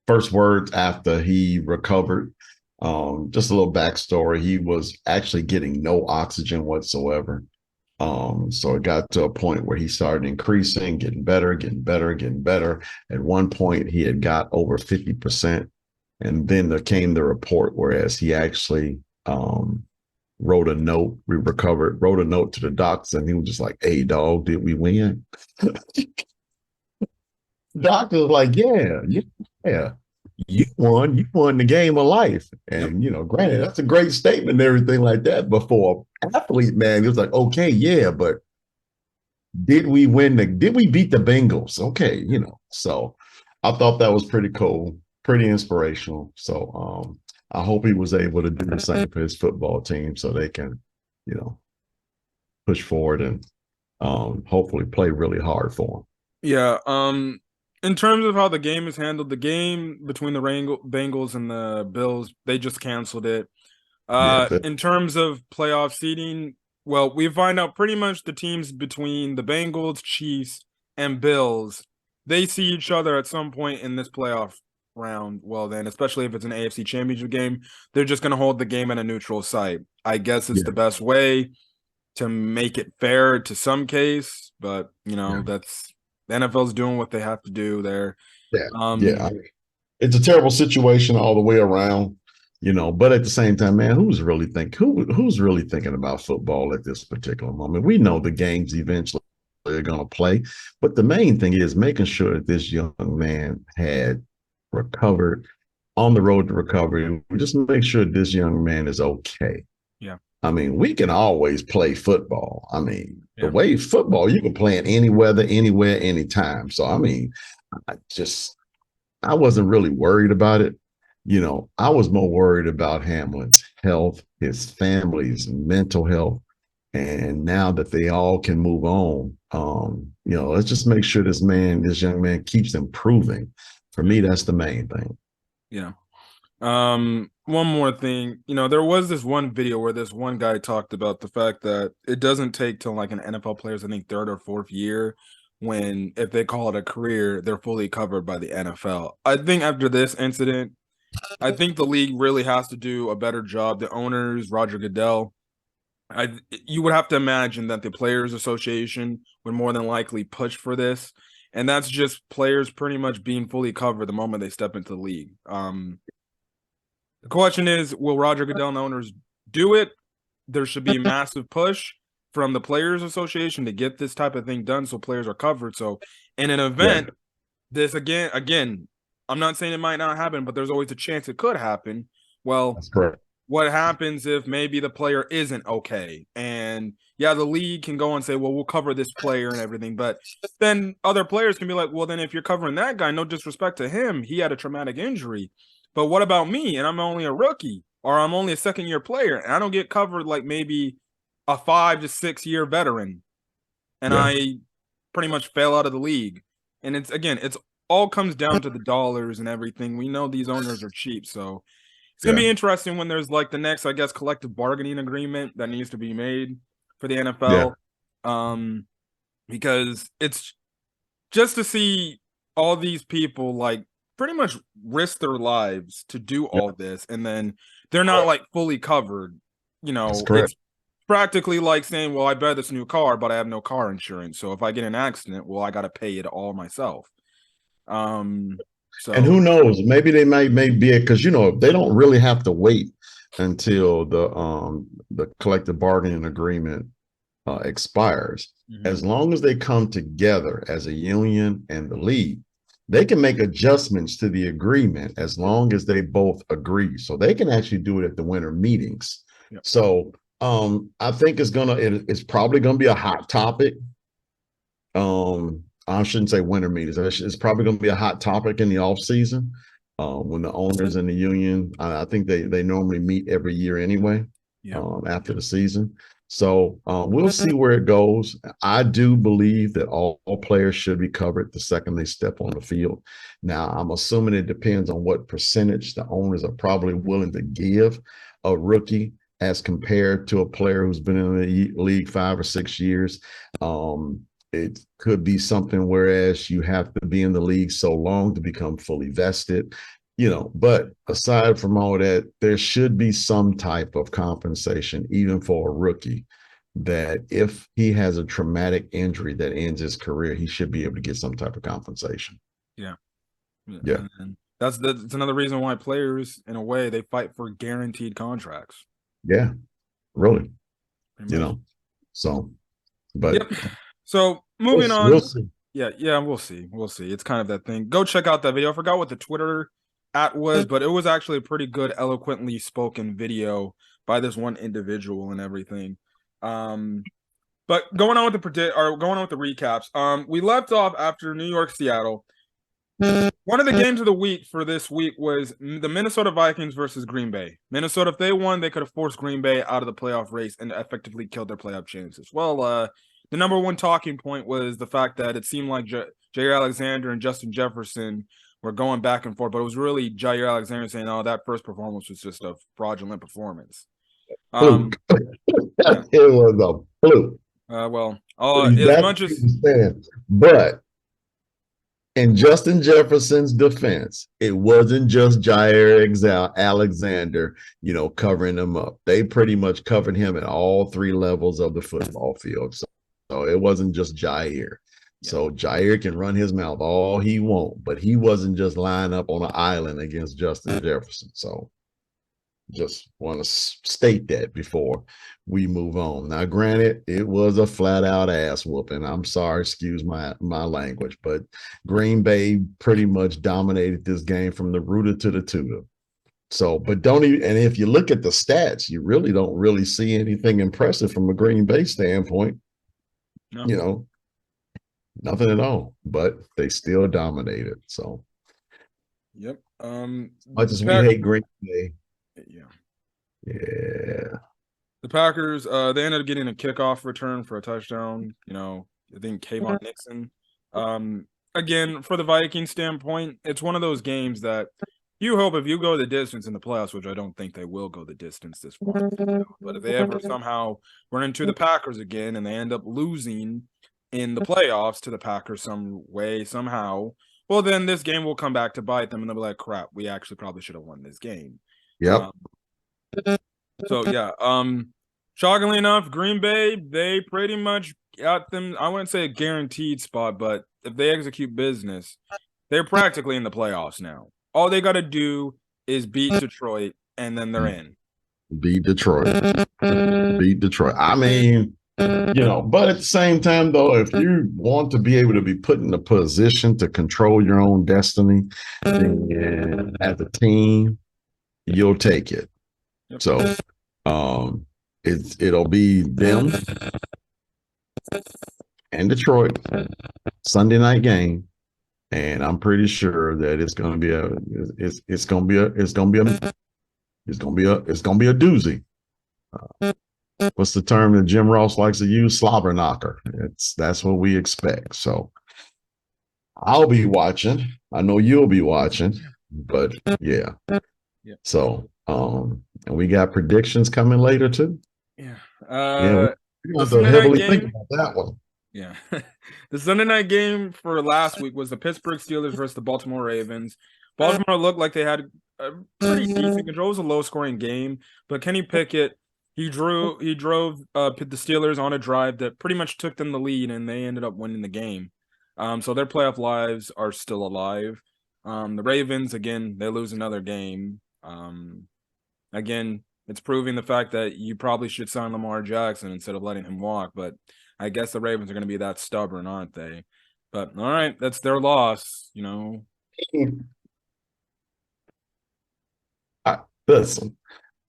first words after he recovered, just a little backstory. He was actually getting no oxygen whatsoever. So it got to a point where he started increasing, getting better, getting better, getting better. At one point, he had got over 50%. And then there came the report, whereas he actually wrote a note, wrote a note to the doctors, and he was just like, "Hey, dog, did we win?" Doctor was like, "Yeah, yeah, you won the game of life." And granted, that's a great statement and everything like that. But for an athlete, man, it was like, okay, yeah, but did we beat the Bengals? Okay, So I thought that was pretty cool, pretty inspirational. So I hope he was able to do the same for his football team so they can, push forward and hopefully play really hard for him. Yeah. In terms of how the game is handled, the game between the Bengals and the Bills, they just canceled it. In terms of playoff seeding, well, we find out pretty much the teams between the Bengals, Chiefs, and Bills, they see each other at some point in this playoff round. Well, then, especially if it's an AFC Championship game, they're just going to hold the game at a neutral site. I guess it's the best way to make it fair to some case, but that's the NFL's doing what they have to do there. Yeah, I mean, it's a terrible situation all the way around, But at the same time, man, who's really thinking about football at this particular moment? We know the games eventually are going to play, but the main thing is making sure that this young man had recovered on the road to recovery. Just make sure this young man is okay. Yeah. I mean, we can always play football. I mean, the way football, you can play in any weather, anywhere, anytime. So, I mean, I wasn't really worried about it. I was more worried about Hamlin's health, his family's mental health. And now that they all can move on, let's just make sure this young man keeps improving. For me, that's the main thing. Yeah. One more thing, there was this one video where this one guy talked about the fact that it doesn't take till like an NFL player's, I think, third or fourth year when, if they call it a career, they're fully covered by the NFL. I think after this incident, I think the league really has to do a better job. The owners, Roger Goodell, you would have to imagine that the Players Association would more than likely push for this. And that's just players pretty much being fully covered the moment they step into the league. The question is, will Roger Goodell and the owners do it? There should be a massive push from the Players Association to get this type of thing done so players are covered. So in an event, this again, I'm not saying it might not happen, but there's always a chance it could happen. Well, that's correct. What happens if maybe the player isn't okay? And the league can go and say, well, we'll cover this player and everything. But then other players can be like, well, then if you're covering that guy, no disrespect to him, he had a traumatic injury. But what about me? And I'm only a rookie, or I'm only a second-year player, and I don't get covered like maybe a 5 to 6 year veteran, and I pretty much fail out of the league. And it's all comes down to the dollars and everything. We know these owners are cheap, so it's gonna be interesting when there's like the next, I guess, collective bargaining agreement that needs to be made for the NFL, because it's just to see all these people like pretty much risk their lives to do all this, and then they're not like fully covered. It's practically like saying, well, I buy this new car, but I have no car insurance. So if I get in an accident, well, I got to pay it all myself. So, and who knows? Maybe they may be it because they don't really have to wait until the collective bargaining agreement expires. Mm-hmm. As long as they come together as a union and the league, they can make adjustments to the agreement as long as they both agree. So they can actually do it at the winter meetings. Yep. So I think it's probably gonna be a hot topic. I shouldn't say winter meetings. It's probably going to be a hot topic in the off season. when the owners and the union, I think they normally meet every year anyway, Yeah. after the season. So we'll see where it goes. I do believe that all players should be covered the second they step on the field. Now, I'm assuming it depends on what percentage the owners are probably willing to give a rookie as compared to a player who's been in the league 5 or 6 years. It could be something whereas you have to be in the league so long to become fully vested, but aside from all that, there should be some type of compensation, even for a rookie, that if he has a traumatic injury that ends his career, he should be able to get some type of compensation. Yeah. Yeah. And that's another reason why players, in a way, they fight for guaranteed contracts. Yeah, really. Pretty much. So, but yep. So moving on. We'll see. Yeah, we'll see. We'll see. It's kind of that thing. Go check out that video. I forgot what the Twitter @ was, but it was actually a pretty good, eloquently spoken video by this one individual and everything. But going on with the recaps. We left off after New York, Seattle. One of the games of the week for this week was the Minnesota Vikings versus Green Bay. Minnesota, if they won, they could have forced Green Bay out of the playoff race and effectively killed their playoff chances. Well, the number one talking point was the fact that it seemed like Jair Alexander and Justin Jefferson were going back and forth, but it was really Jair Alexander saying, "Oh, that first performance was just a fraudulent performance." Fluke. Yeah. It was a fluke. As much as but in Justin Jefferson's defense, it wasn't just Jair Alexander, covering him up. They pretty much covered him at all 3 levels of the football field. So it wasn't just Jair. Yeah. So Jair can run his mouth all he wants, but he wasn't just lying up on an island against Justin Jefferson. So just want to state that before we move on. Now, granted, it was a flat out ass whooping. I'm sorry, excuse my language, but Green Bay pretty much dominated this game from the rooter to the tutor. So, but and if you look at the stats, you really don't really see anything impressive from a Green Bay standpoint. No. Nothing at all, but they still dominated. So, yep. Much as we hate Green Bay. Yeah. The Packers, they ended up getting a kickoff return for a touchdown. I think Kayvon Nixon. Again, for the Vikings standpoint, it's one of those games that you hope if you go the distance in the playoffs, which I don't think they will go the distance this far. But if they ever somehow run into the Packers again and they end up losing in the playoffs to the Packers some way, somehow, well, then this game will come back to bite them and they'll be like, crap, we actually probably should have won this game. Yep. Shockingly enough, Green Bay, they pretty much got them, I wouldn't say a guaranteed spot, but if they execute business, they're practically in the playoffs now. All they got to do is beat Detroit, and then they're in. Beat Detroit. I mean, but at the same time, though, if you want to be able to be put in a position to control your own destiny, then as a team, you'll take it. Yep. So it'll be them and Detroit Sunday night game, and I'm pretty sure that it's gonna be a doozy. What's the term that Jim Ross likes to use? Slobber knocker. That's what we expect. So I'll be watching. I know you'll be watching, but yeah. So and we got predictions coming later too. Yeah. We have to heavily think about that one. Yeah. The Sunday night game for last week was the Pittsburgh Steelers versus the Baltimore Ravens. Baltimore looked like they had a pretty decent control. It was a low-scoring game, but Kenny Pickett, he drove the Steelers on a drive that pretty much took them the lead, and they ended up winning the game. So their playoff lives are still alive. The Ravens, again, they lose another game. Again, it's proving the fact that you probably should sign Lamar Jackson instead of letting him walk, but I guess the Ravens are going to be that stubborn, aren't they? But all right, that's their loss, Listen,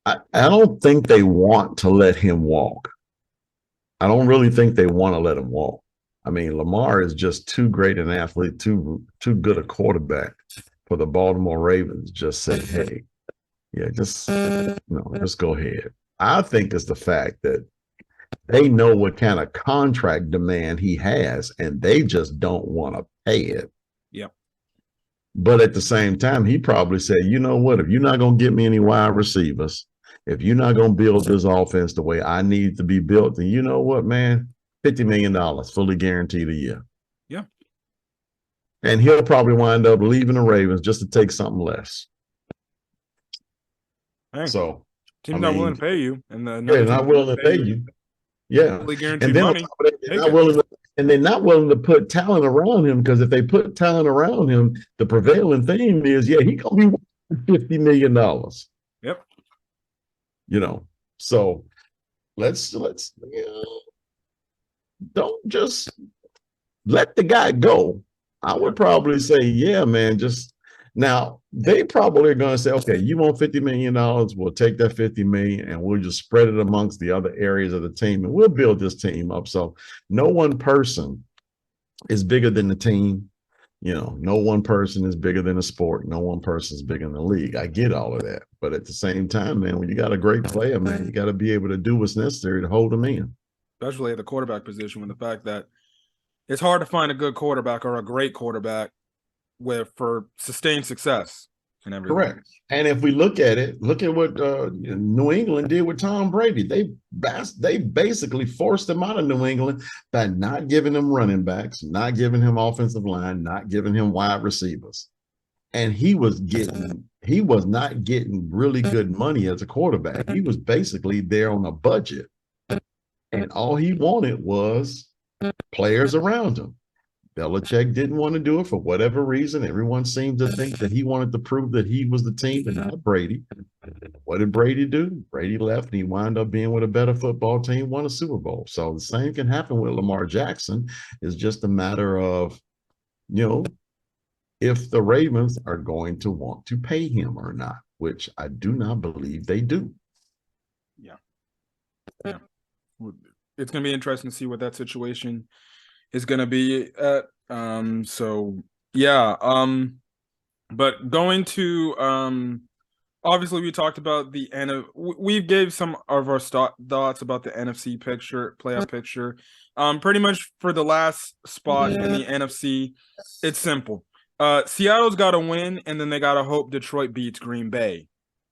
I don't think they want to let him walk. I don't really think they want to let him walk. I mean, Lamar is just too great an athlete, too good a quarterback for the Baltimore Ravens just said, hey, yeah, just just go ahead. I think it's the fact that they know what kind of contract demand he has, and they just don't want to pay it. Yep. But at the same time, he probably said, you know what, if you're not going to get me any wide receivers, if you're not going to build this offense the way I need to be built, then you know what, man, $50 million fully guaranteed a year. Yeah. And he'll probably wind up leaving the Ravens just to take something less. Hey, so team's not willing to pay you, and they're not willing to pay you. Yeah. Fully guaranteed And then money. they're not willing to put talent around him, because if they put talent around him, the prevailing theme is, yeah, he gonna be worth $50 million. Yep. So let's don't just let the guy go. I would probably say, yeah, man, just now they probably are going to say, okay, you want $50 million, we'll take that 50 million and we'll just spread it amongst the other areas of the team, and we'll build this team up. So no one person is bigger than the team. No one person is bigger than the sport. No one person is bigger than the league. I get all of that. But at the same time, man, when you got a great player, man, you got to be able to do what's necessary to hold them in. Especially at the quarterback position, with the fact that it's hard to find a good quarterback or a great quarterback for sustained success and everything. Correct. And if we look at what New England did with Tom Brady. They basically forced him out of New England by not giving him running backs, not giving him offensive line, not giving him wide receivers. And he was not getting really good money as a quarterback. He was basically there on a budget. And all he wanted was players around him. Belichick didn't want to do it for whatever reason. Everyone seemed to think that he wanted to prove that he was the team and not Brady. What did Brady do? Brady left and he wound up being with a better football team, won a Super Bowl. So the same can happen with Lamar Jackson. It's just a matter of, if the Ravens are going to want to pay him or not, which I do not believe they do. Yeah. It's going to be interesting to see what that situation is going to be at. But going to obviously we talked about we gave some of our thoughts about the NFC playoff picture. Pretty much for the last spot in the NFC, it's simple. Seattle's got to win, and then they got to hope Detroit beats Green Bay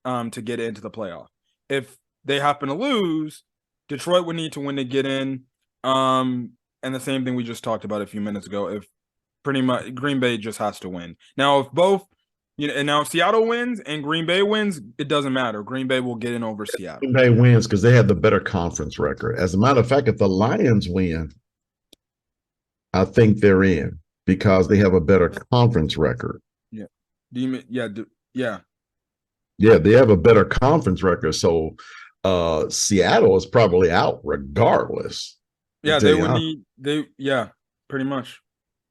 to get into the playoff. If they happen to lose, Detroit would need to win to get in. And the same thing we just talked about a few minutes ago. If pretty much Green Bay just has to win. Now, if both, and now if Seattle wins and Green Bay wins, it doesn't matter. Green Bay will get in over Seattle. Green Bay wins because they have the better conference record. As a matter of fact, if the Lions win, I think they're in because they have a better conference record. Yeah. Yeah, they have a better conference record. So Seattle is probably out regardless. Yeah, they would need pretty much.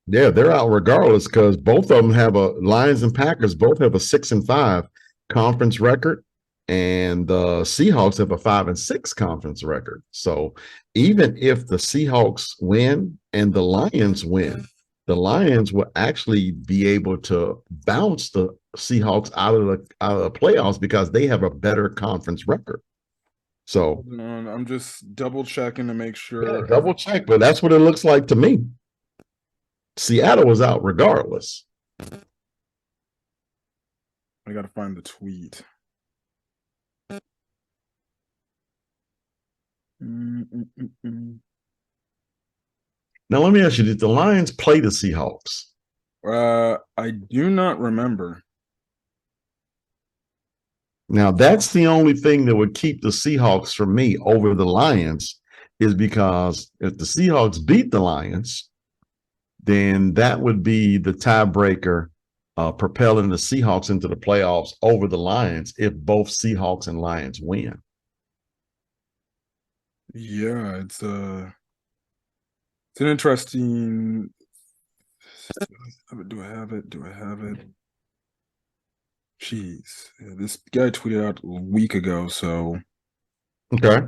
Yeah, they're out regardless because both of them have Lions and Packers both have a 6-5 conference record, and the Seahawks have a 5-6 conference record. So even if the Seahawks win and the Lions win, the Lions will actually be able to bounce the Seahawks out of the playoffs because they have a better conference record. So I'm just double checking to make sure. Yeah, double check, but that's what it looks like to me. Seattle was out regardless. I got to find the tweet. Now let me ask you: did the Lions play the Seahawks? I do not remember. Now, that's the only thing that would keep the Seahawks from me over the Lions, is because if the Seahawks beat the Lions, then that would be the tiebreaker propelling the Seahawks into the playoffs over the Lions if both Seahawks and Lions win. Yeah, it's an interesting. Do I have it? Jeez, this guy tweeted out a week ago, so. Okay.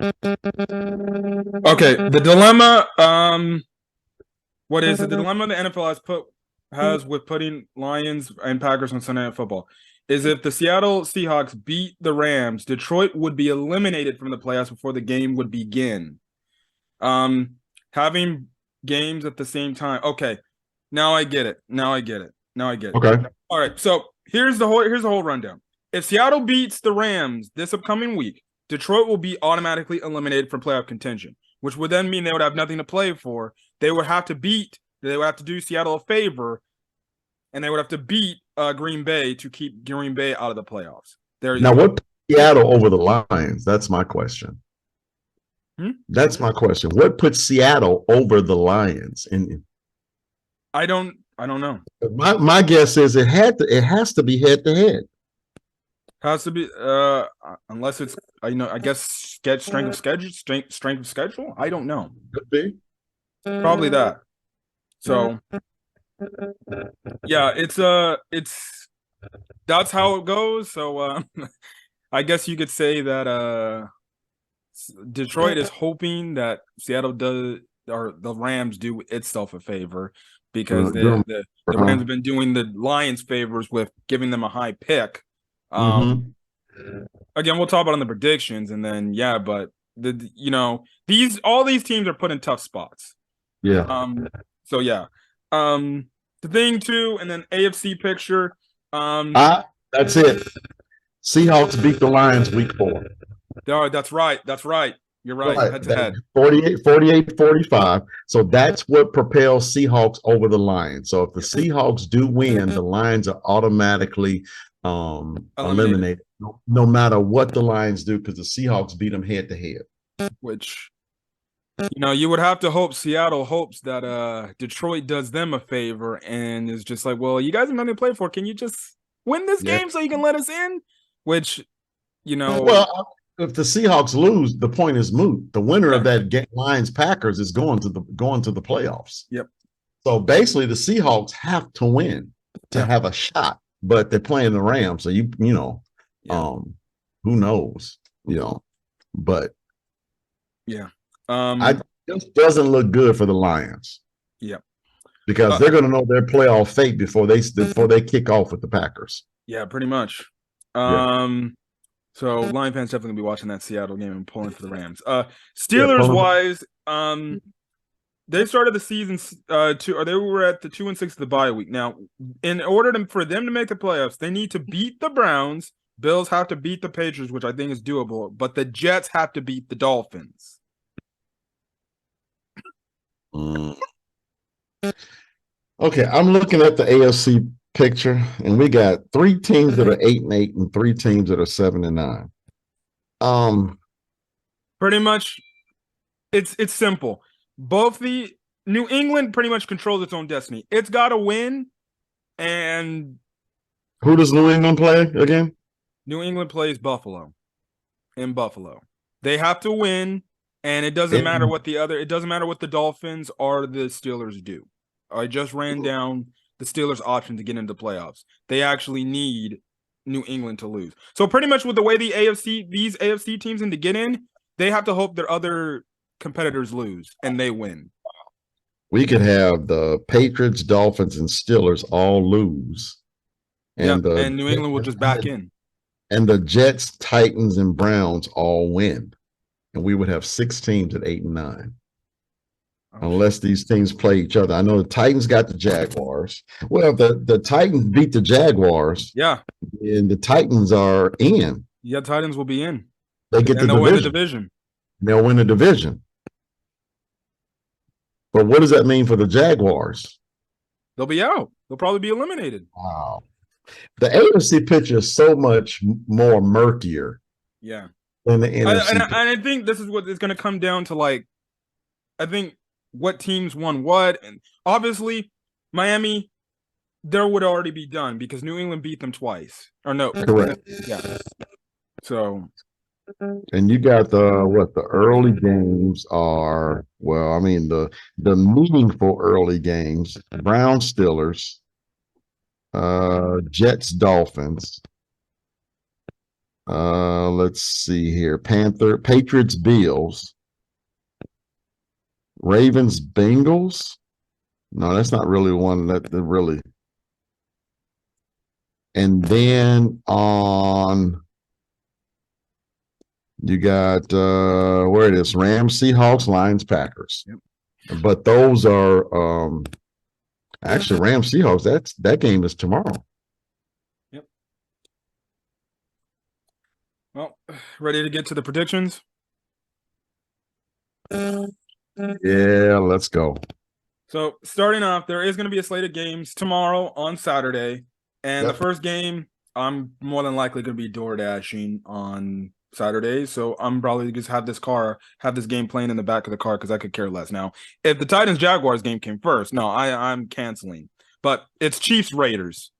Okay, the dilemma, what is it? The dilemma the NFL has put has with putting Lions and Packers on Sunday Night Football is if the Seattle Seahawks beat the Rams, Detroit would be eliminated from the playoffs before the game would begin. Having games at the same time. Okay, now I get it. Okay. All right, so here's the whole rundown. If Seattle beats the Rams this upcoming week, Detroit will be automatically eliminated from playoff contention, which would then mean they would have nothing to play for. They would have to do Seattle a favor, and they would have to beat Green Bay to keep Green Bay out of the playoffs. Now, what put Seattle over the Lions? That's my question. That's my question. What put Seattle over the Lions? I don't know. My guess is it has to be head to head. Has to be unless it's I guess strength of schedule. I don't know. Could be. Probably that. So yeah, it's that's how it goes. So I guess you could say that Detroit is hoping that Seattle does or the Rams do itself a favor because the Rams have been doing the Lions favors with giving them a high pick. Again, we'll talk about on the predictions and then but all these teams are put in tough spots. Yeah. So yeah. The thing too, and then AFC picture. That's it. Seahawks beat the Lions week 4. Oh, that's right. You're right. Head to head. 48-45. So that's what propels Seahawks over the Lions. So if the Seahawks do win, the Lions are automatically eliminated. No matter what the Lions do, because the Seahawks beat them head to head. Which you would have to hope Seattle hopes that Detroit does them a favor and is just like, well, you guys have nothing to play for. Can you just win this game so you can let us in? Which, well, if the Seahawks lose, the point is moot. The winner of that game, Lions Packers, is going to the playoffs. Yep. So basically, the Seahawks have to win to have a shot, but they're playing the Rams, so who knows? But it just doesn't look good for the Lions. Yeah, because they're going to know their playoff fate before they kick off with the Packers. Yeah, pretty much. So Lion fans definitely gonna be watching that Seattle game and pulling for the Rams. Steelers wise, they started the season they were at the 2-6 of the bye week. Now, in order for them to make the playoffs, they need to beat the Browns. Bills have to beat the Patriots, which I think is doable, but the Jets have to beat the Dolphins. Okay, I'm looking at the AFC picture, and we got 3 teams that are 8-8 and 3 teams that are 7-9. Pretty much, it's simple. Both the New England pretty much controls its own destiny. It's got to win, and who does New England play again? New England plays Buffalo. In Buffalo, they have to win, and it doesn't matter what the Dolphins or the Steelers do. I just ran down the Steelers' option to get into the playoffs. They actually need New England to lose. So pretty much with the way these AFC teams need to get in, they have to hope their other competitors lose and they win. We could have the Patriots, Dolphins, and Steelers all lose. And New England will just back in. And the Jets, Titans, and Browns all win. And we would have 6 teams at 8 and 9. Unless these teams play each other. I know the Titans got the Jaguars. Well, the Titans beat the Jaguars. Yeah. And the Titans are in. Yeah, Titans will be in. They get they'll win the division. They'll win the division. But what does that mean for the Jaguars? They'll be out. They'll probably be eliminated. Wow. The AFC picture is so much more murkier. Yeah. Than the NFC. And I think this is what it's going to come down to. Like, I think what teams won what, and obviously Miami, there would already be done because New England beat them twice. Or no, correct. Yeah. So, and you got the early games are the meaningful early games: Browns, Steelers, Jets, Dolphins. Let's see here: Patriots, Bills. Ravens, Bengals, No, that's not really one that really. And then on, you got where it is: Rams, Seahawks, Lions, Packers. Yep. But those are actually Rams, Seahawks. That game is tomorrow. Yep. Well, ready to get to the predictions? Yeah, let's go. So starting off, there is going to be a slate of games tomorrow on Saturday, and the Yep. first game I'm more than likely going to be door dashing on Saturday. So I'm probably just have this game playing in the back of the car because I could care less. Now, if the Titans Jaguars game came first, no, I'm canceling. But it's Chiefs Raiders.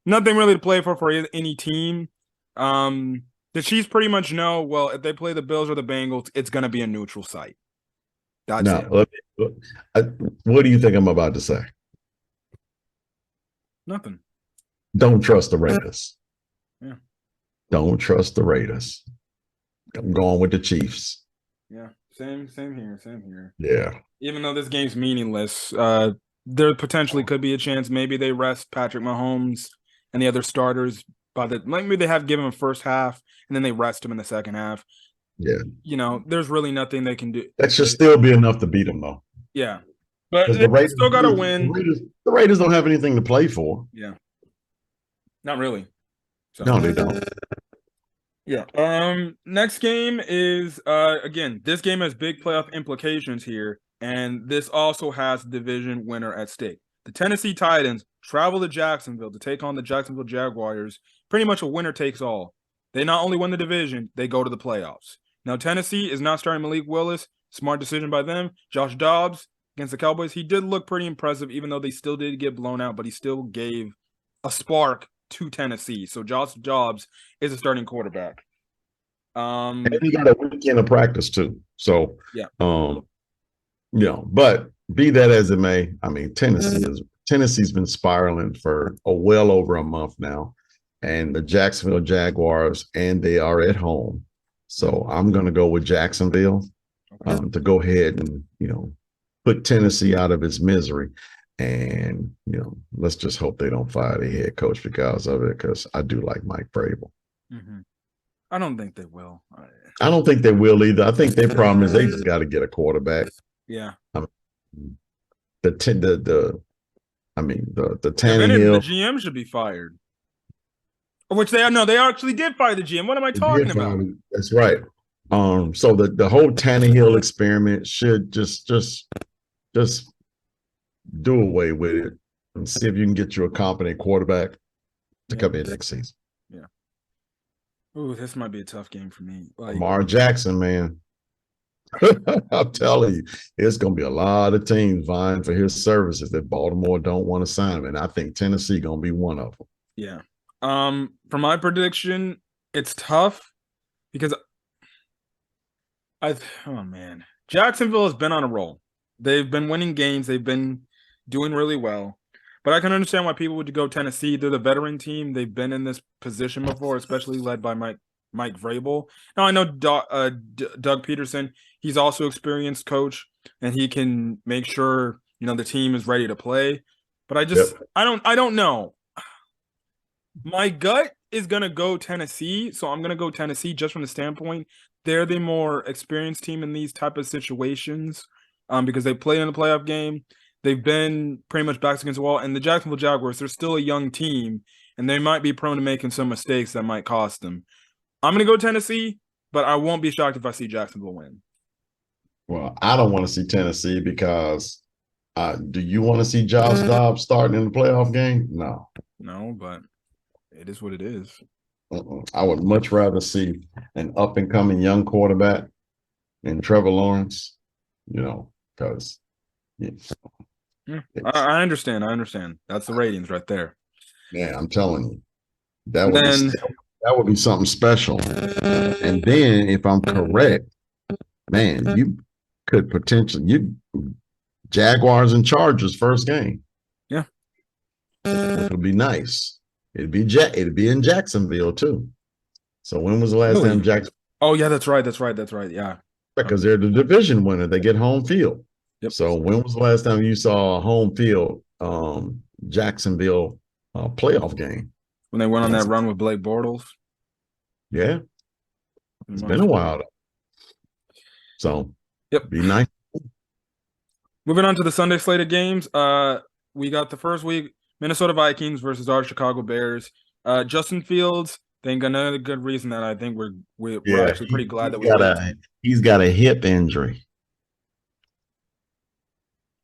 Nothing really to play for any team. The Chiefs pretty much know, well, if they play the Bills or the Bengals, it's going to be a neutral site. That's it. What do you think I'm about to say? Nothing. Don't trust the Raiders. Yeah. Don't trust the Raiders. I'm going with the Chiefs. Yeah. Same here. Yeah. Even though this game's meaningless, there potentially could be a chance maybe they rest Patrick Mahomes and the other starters maybe they have given him first half and then they rest him in the second half. Yeah. You know, there's really nothing they can do. That should still be enough to beat them, though. Yeah. But the Raiders still got to win. The Raiders don't have anything to play for. Yeah. Not really. So. No, they don't. Yeah. Next game is again, this game has big playoff implications here, and this also has division winner at stake. The Tennessee Titans travel to Jacksonville to take on the Jacksonville Jaguars. Pretty much a winner takes all. They not only win the division, they go to the playoffs. Now, Tennessee is not starting Malik Willis. Smart decision by them. Josh Dobbs against the Cowboys. He did look pretty impressive, even though they still did get blown out, but he still gave a spark to Tennessee. So Josh Dobbs is a starting quarterback. And he got a weekend of practice too. So yeah. But be that as it may, I mean, Tennessee's been spiraling for well over a month now. And the Jacksonville Jaguars, and they are at home. So I'm gonna go with Jacksonville to go ahead and put Tennessee out of its misery. And, let's just hope they don't fire the head coach because of it, because I do like Mike Vrabel. Mm-hmm. I don't think they will. I don't think they will either. I think their problem is they just got to get a quarterback. Yeah. The Tannehill. The GM should be fired. Which they actually did fire the GM. What am I talking about? That's right. So the whole Tannehill experiment should just do away with it and see if you can get you a competent quarterback to come in next season. Yeah. Ooh, this might be a tough game for me. Lamar Jackson, man. I'm telling you, it's going to be a lot of teams vying for his services that Baltimore don't want to sign him, and I think Tennessee going to be one of them. Yeah. For my prediction, it's tough because Jacksonville has been on a roll. They've been winning games. They've been doing really well. But I can understand why people would go Tennessee. They're the veteran team. They've been in this position before, especially led by Mike Vrabel. Now, I know Doug Peterson. He's also experienced coach, and he can make sure the team is ready to play. But I don't know. My gut is gonna go Tennessee, so I'm gonna go Tennessee just from the standpoint they're the more experienced team in these type of situations, because they played in the playoff game. They've been pretty much backs against the wall, and the Jacksonville Jaguars, they're still a young team, and they might be prone to making some mistakes that might cost them. I'm gonna go Tennessee, but I won't be shocked if I see Jacksonville win. Well, I don't want to see Tennessee because do you want to see Josh Dobbs starting in the playoff game? No, but it is what it is. I would much rather see an up-and-coming young quarterback in Trevor Lawrence, because I understand. That's the ratings right there. Yeah, I'm telling you. That would be something special. And then, if I'm correct, man, you could potentially Jaguars and Chargers first game. Yeah, it would be nice. It'd be in Jacksonville too. So when was the last time Jacksonville? Oh yeah, that's right. Yeah, because they're the division winner. They get home field. Yep. So when was the last time you saw a home field Jacksonville playoff game? When they went on that run with Blake Bortles. Yeah, it's been a while. So yep. Be nice. Moving on to the Sunday slate of games. We got the first week, Minnesota Vikings versus our Chicago Bears. Justin Fields, think another good reason that I think we're actually pretty glad that we waited. He's got a hip injury.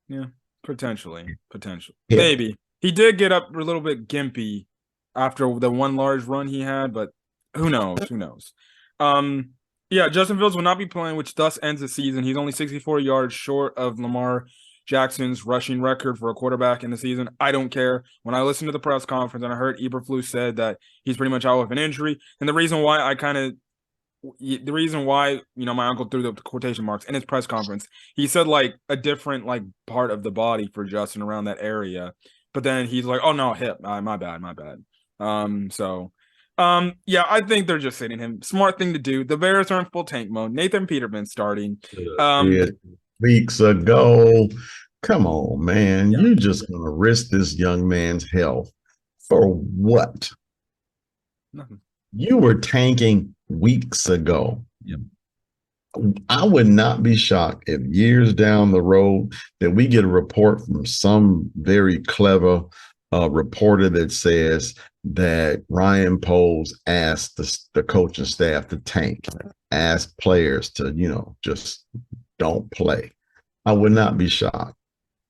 Yeah, potentially. Hip. Maybe. He did get up a little bit gimpy after the one large run he had, but who knows? Who knows? Yeah, Justin Fields will not be playing, which thus ends the season. He's only 64 yards short of Lamar Jackson's rushing record for a quarterback in the season. I don't care. When I listened to the press conference and I heard Eberflus said that he's pretty much out with an injury, and the reason why my uncle threw the quotation marks in his press conference, he said like a different like part of the body for Justin around that area, but then he's like, oh no, hip, my bad. Yeah, I think they're just sitting him. Smart thing to do. The Bears are in full tank mode. Nathan Peterman starting. Weeks ago. Come on, man. Yeah. You're just going to risk this young man's health for what? Nothing. You were tanking weeks ago. Yep. I would not be shocked if years down the road that we get a report from some very clever reporter that says that Ryan Poles asked the coaching staff to tank, asked players to, just don't play. I would not be shocked.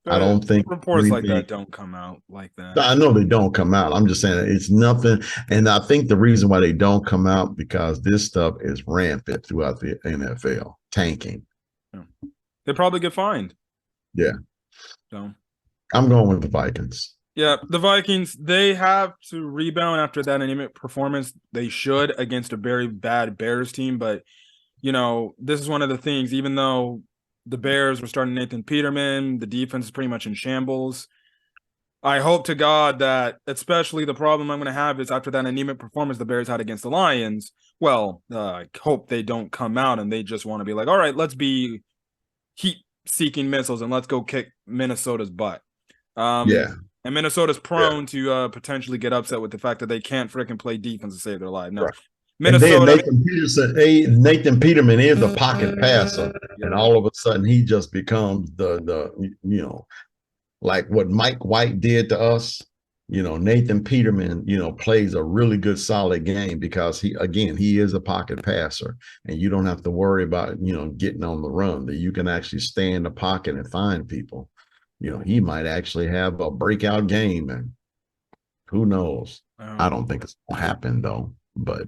I don't think reports like that don't come out like that. I know they don't come out. I'm just saying it's nothing. And I think the reason why they don't come out because this stuff is rampant throughout the NFL, tanking. Yeah. They probably get fined. Yeah. So I'm going with the Vikings. Yeah, the Vikings, they have to rebound after that anemic performance. They should against a very bad Bears team. But, this is one of the things, even though the Bears were starting Nathan Peterman, the defense is pretty much in shambles. I hope to God that, especially the problem I'm going to have is after that anemic performance the Bears had against the Lions, I hope they don't come out and they just want to be like, all right, let's be heat-seeking missiles and let's go kick Minnesota's butt. Yeah. And Minnesota's prone to potentially get upset with the fact that they can't freaking play defense to save their life. No. Right. Minnesota. Nathan Peterman is a pocket passer, and all of a sudden he just becomes the like what Mike White did to us. Nathan Peterman, plays a really good solid game because he is a pocket passer, and you don't have to worry about getting on the run. That you can actually stay in the pocket and find people. He might actually have a breakout game, and who knows? I don't think it's gonna happen though, but.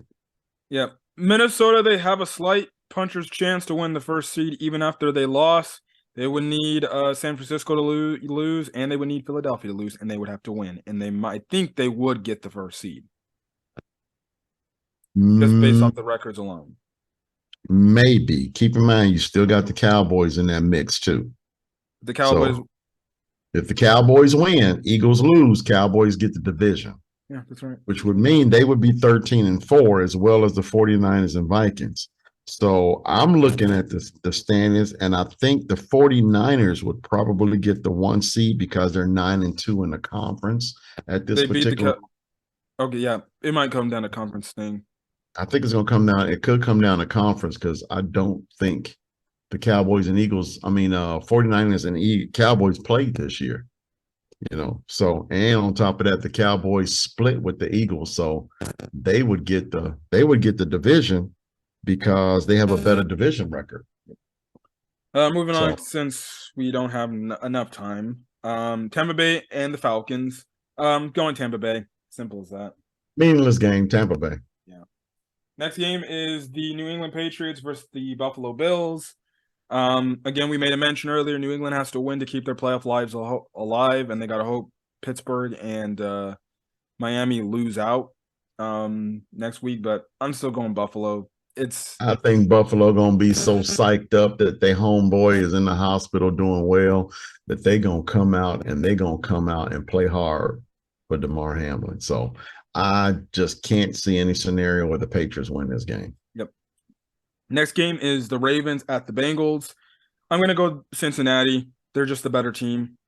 Yeah, Minnesota, they have a slight puncher's chance to win the first seed even after they lost. They would need San Francisco to lose, and they would need Philadelphia to lose, and they would have to win. And I think they would get the first seed. Just based off the records alone. Maybe. Keep in mind, you still got the Cowboys in that mix, too. The Cowboys. So, if the Cowboys win, Eagles lose, Cowboys get the division. Yeah, that's right. Which would mean they would be 13-4 as well as the 49ers and Vikings. So I'm looking at the standings, and I think the 49ers would probably get the 1 seed because they're 9-2 in the conference at this particular. Okay, yeah, it might come down to conference thing. I think it's going to come down. It could come down to conference because I don't think the Cowboys and Eagles, 49ers and Cowboys played this year. So, and on top of that, the Cowboys split with the Eagles, so they would get the division because they have a better division record. Moving on, since we don't have enough time, Tampa Bay and the Falcons. Going Tampa Bay, simple as that. Meaningless game, Tampa Bay. Yeah. Next game is the New England Patriots versus the Buffalo Bills. Again, we made a mention earlier, New England has to win to keep their playoff lives alive, and they got to hope Pittsburgh and Miami lose out next week, but I'm still going Buffalo. I think Buffalo gonna be so psyched up that their homeboy is in the hospital doing well that they're gonna come out and play hard for Damar Hamlin. So I just can't see any scenario where the Patriots win this game. Yep. Next game is the Ravens at the Bengals. I'm going to go Cincinnati. They're just the better team.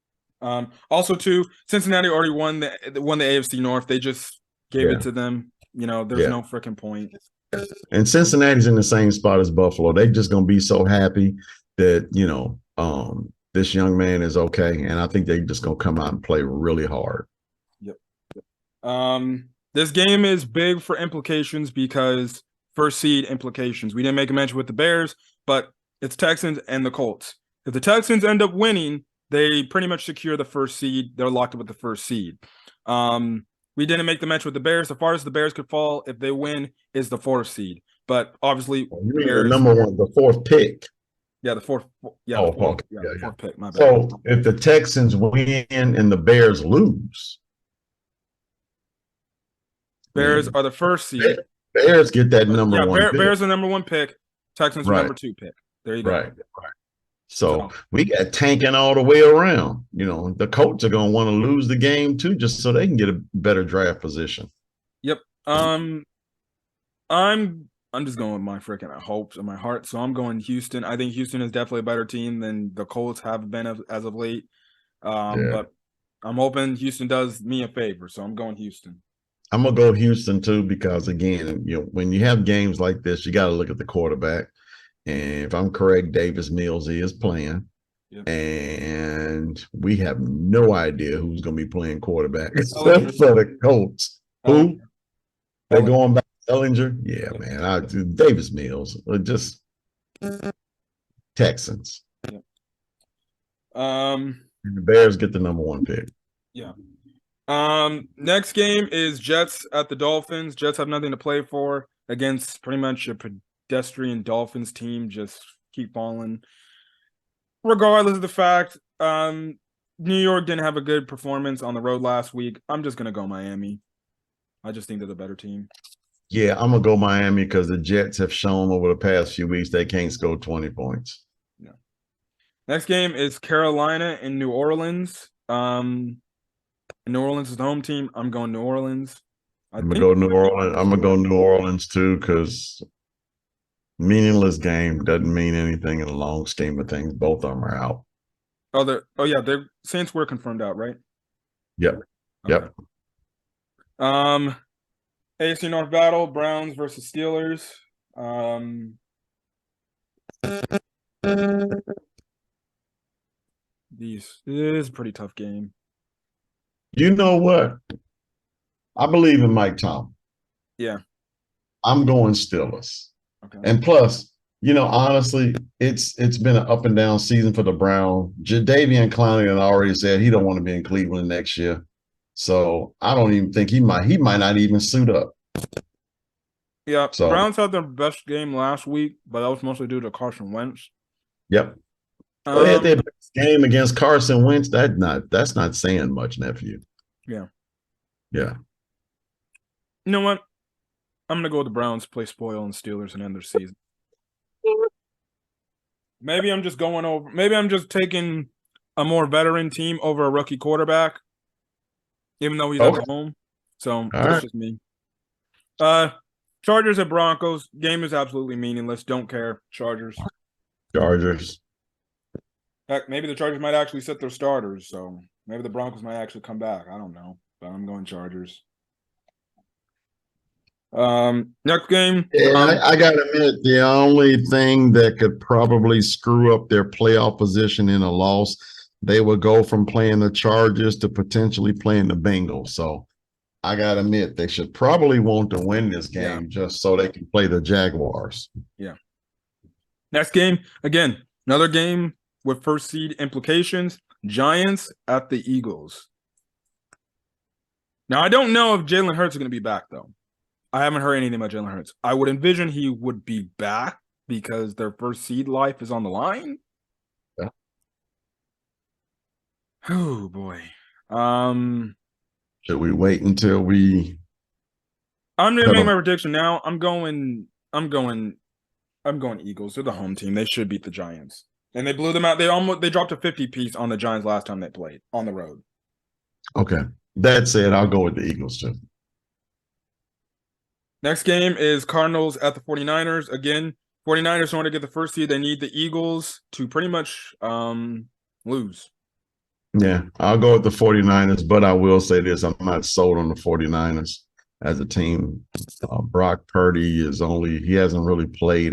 Also, too, Cincinnati already won the AFC North. They just gave it to them. You know, there's no freaking point. And Cincinnati's in the same spot as Buffalo. They're just gonna be so happy that this young man is okay, and I think they're just gonna come out and play really hard. Yep. This game is big for implications because first seed implications. We didn't make a mention with the Bears, but it's Texans and the Colts. If the Texans end up winning, they pretty much secure the first seed. They're locked up with the first seed. We didn't make the mention with the Bears. The farthest the Bears could fall if they win is the fourth seed. But obviously, Bears, the number one, the fourth pick. Yeah, the fourth. Yeah, the fourth pick. My bad. So if the Texans win and the Bears lose, Bears are the first seed. Bears get that number one. Bears are number one pick. Texans are number two pick. There you go. Right. So we got tanking all the way around. The Colts are going to want to lose the game too, just so they can get a better draft position. Yep. I'm just going with my freaking hopes and my heart. So I'm going Houston. I think Houston is definitely a better team than the Colts have been as of late. But I'm hoping Houston does me a favor. So I'm going Houston. I'm going to go Houston too, because again, when you have games like this, you got to look at the quarterback. And if I'm correct, Davis Mills is playing. Yep. And we have no idea who's going to be playing quarterback except for the Colts. Who? They're going back to Ellinger? Yeah, man. Davis Mills. Just Texans. Yep. And the Bears get the number one pick. Yeah. Next game is Jets at the Dolphins. Jets have nothing to play for against pretty much a pedestrian Dolphins team. Just keep falling. Regardless of the fact, New York didn't have a good performance on the road last week. I'm just gonna go Miami. I just think they're the better team. Yeah, I'm gonna go Miami because the Jets have shown over the past few weeks they can't score 20 points. Yeah. Next game is Carolina and New Orleans. New Orleans is the home team. I'm going New Orleans. I'm gonna go New Orleans. I'm gonna go New Orleans too, because meaningless game doesn't mean anything in the long scheme of things. Both of them are out. The Saints were confirmed out, right? Yep. Okay. Yep. AFC North battle: Browns versus Steelers. This is a pretty tough game. You know what? I believe in Mike Tomlin. Yeah. I'm going Steelers. Okay. And plus, honestly, it's been an up and down season for the Browns. Jadeveon Clowney had already said he don't want to be in Cleveland next year. So I don't even think he might not even suit up. Yeah. So Browns had their best game last week, but that was mostly due to Carson Wentz. Yep. They had their best game against Carson Wentz. That's not saying much, nephew. Yeah. Yeah. You know what? I'm gonna go with the Browns, play spoil and Steelers and end their season. Maybe I'm just taking a more veteran team over a rookie quarterback, even though he's at home. So that's just me. Chargers at Broncos. Game is absolutely meaningless. Don't care. Chargers. Heck, maybe the Chargers might actually sit their starters, so maybe the Broncos might actually come back. I don't know, but I'm going Chargers. Next game. Yeah, I gotta admit, the only thing that could probably screw up their playoff position in a loss, they would go from playing the Chargers to potentially playing the Bengals. So I gotta admit, they should probably want to win this game just so they can play the Jaguars. Yeah. Next game, again, another game with first seed implications. Giants at the Eagles. Now, I don't know if Jalen Hurts is going to be back, though. I haven't heard anything about Jalen Hurts. I would envision he would be back because their first seed life is on the line. Yeah. Oh, boy. Should we wait until we... I'm going to make my prediction now. I'm going Eagles. They're the home team. They should beat the Giants. And they blew them out. They dropped a 50-piece on the Giants last time they played on the road. Okay. That said, I'll go with the Eagles too. Next game is Cardinals at the 49ers. Again, 49ers want to get the first seed. They need the Eagles to pretty much Lose. Yeah, I'll go with the 49ers, but I will say this. I'm not sold on the 49ers as a team. Brock Purdy he hasn't really played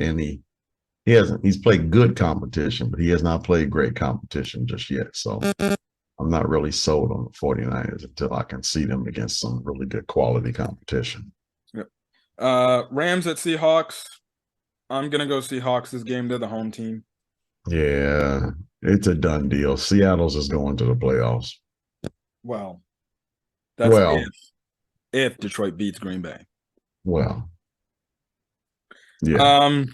he's played good competition, but he has not played great competition just yet. So I'm not really sold on the 49ers until I can see them against some really good quality competition. Yep. Rams at Seahawks. I'm going to go Seahawks this game. They're the home team. Yeah, it's a done deal. Seattle's is going to the playoffs. Well, that's if Detroit beats Green Bay. Well, yeah.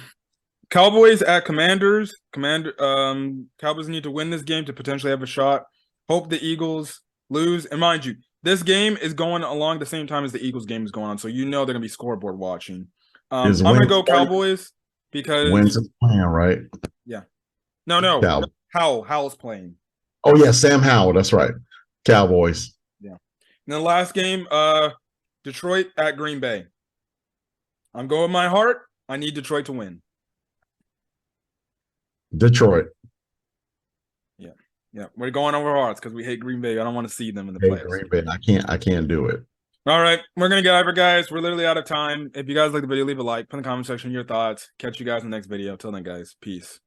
Cowboys at Commanders. Cowboys need to win this game to potentially have a shot. Hope the Eagles lose. And mind you, this game is going along the same time as the Eagles game is going on, so you know they're gonna be scoreboard watching. I'm gonna go Cowboys because Wins is playing, right? Yeah. No. Howell's playing. Oh yeah, Sam Howell. That's right. Cowboys. Yeah. And the last game, Detroit at Green Bay. I'm going with my heart. I need Detroit to win. Detroit. Yeah. We're going over hearts because we hate Green Bay. I don't want to see them in the playoffs. Green Bay. I can't do it. All right. We're going to get over, guys. We're literally out of time. If you guys like the video, leave a like. Put in the comment section your thoughts. Catch you guys in the next video. Till then, guys. Peace.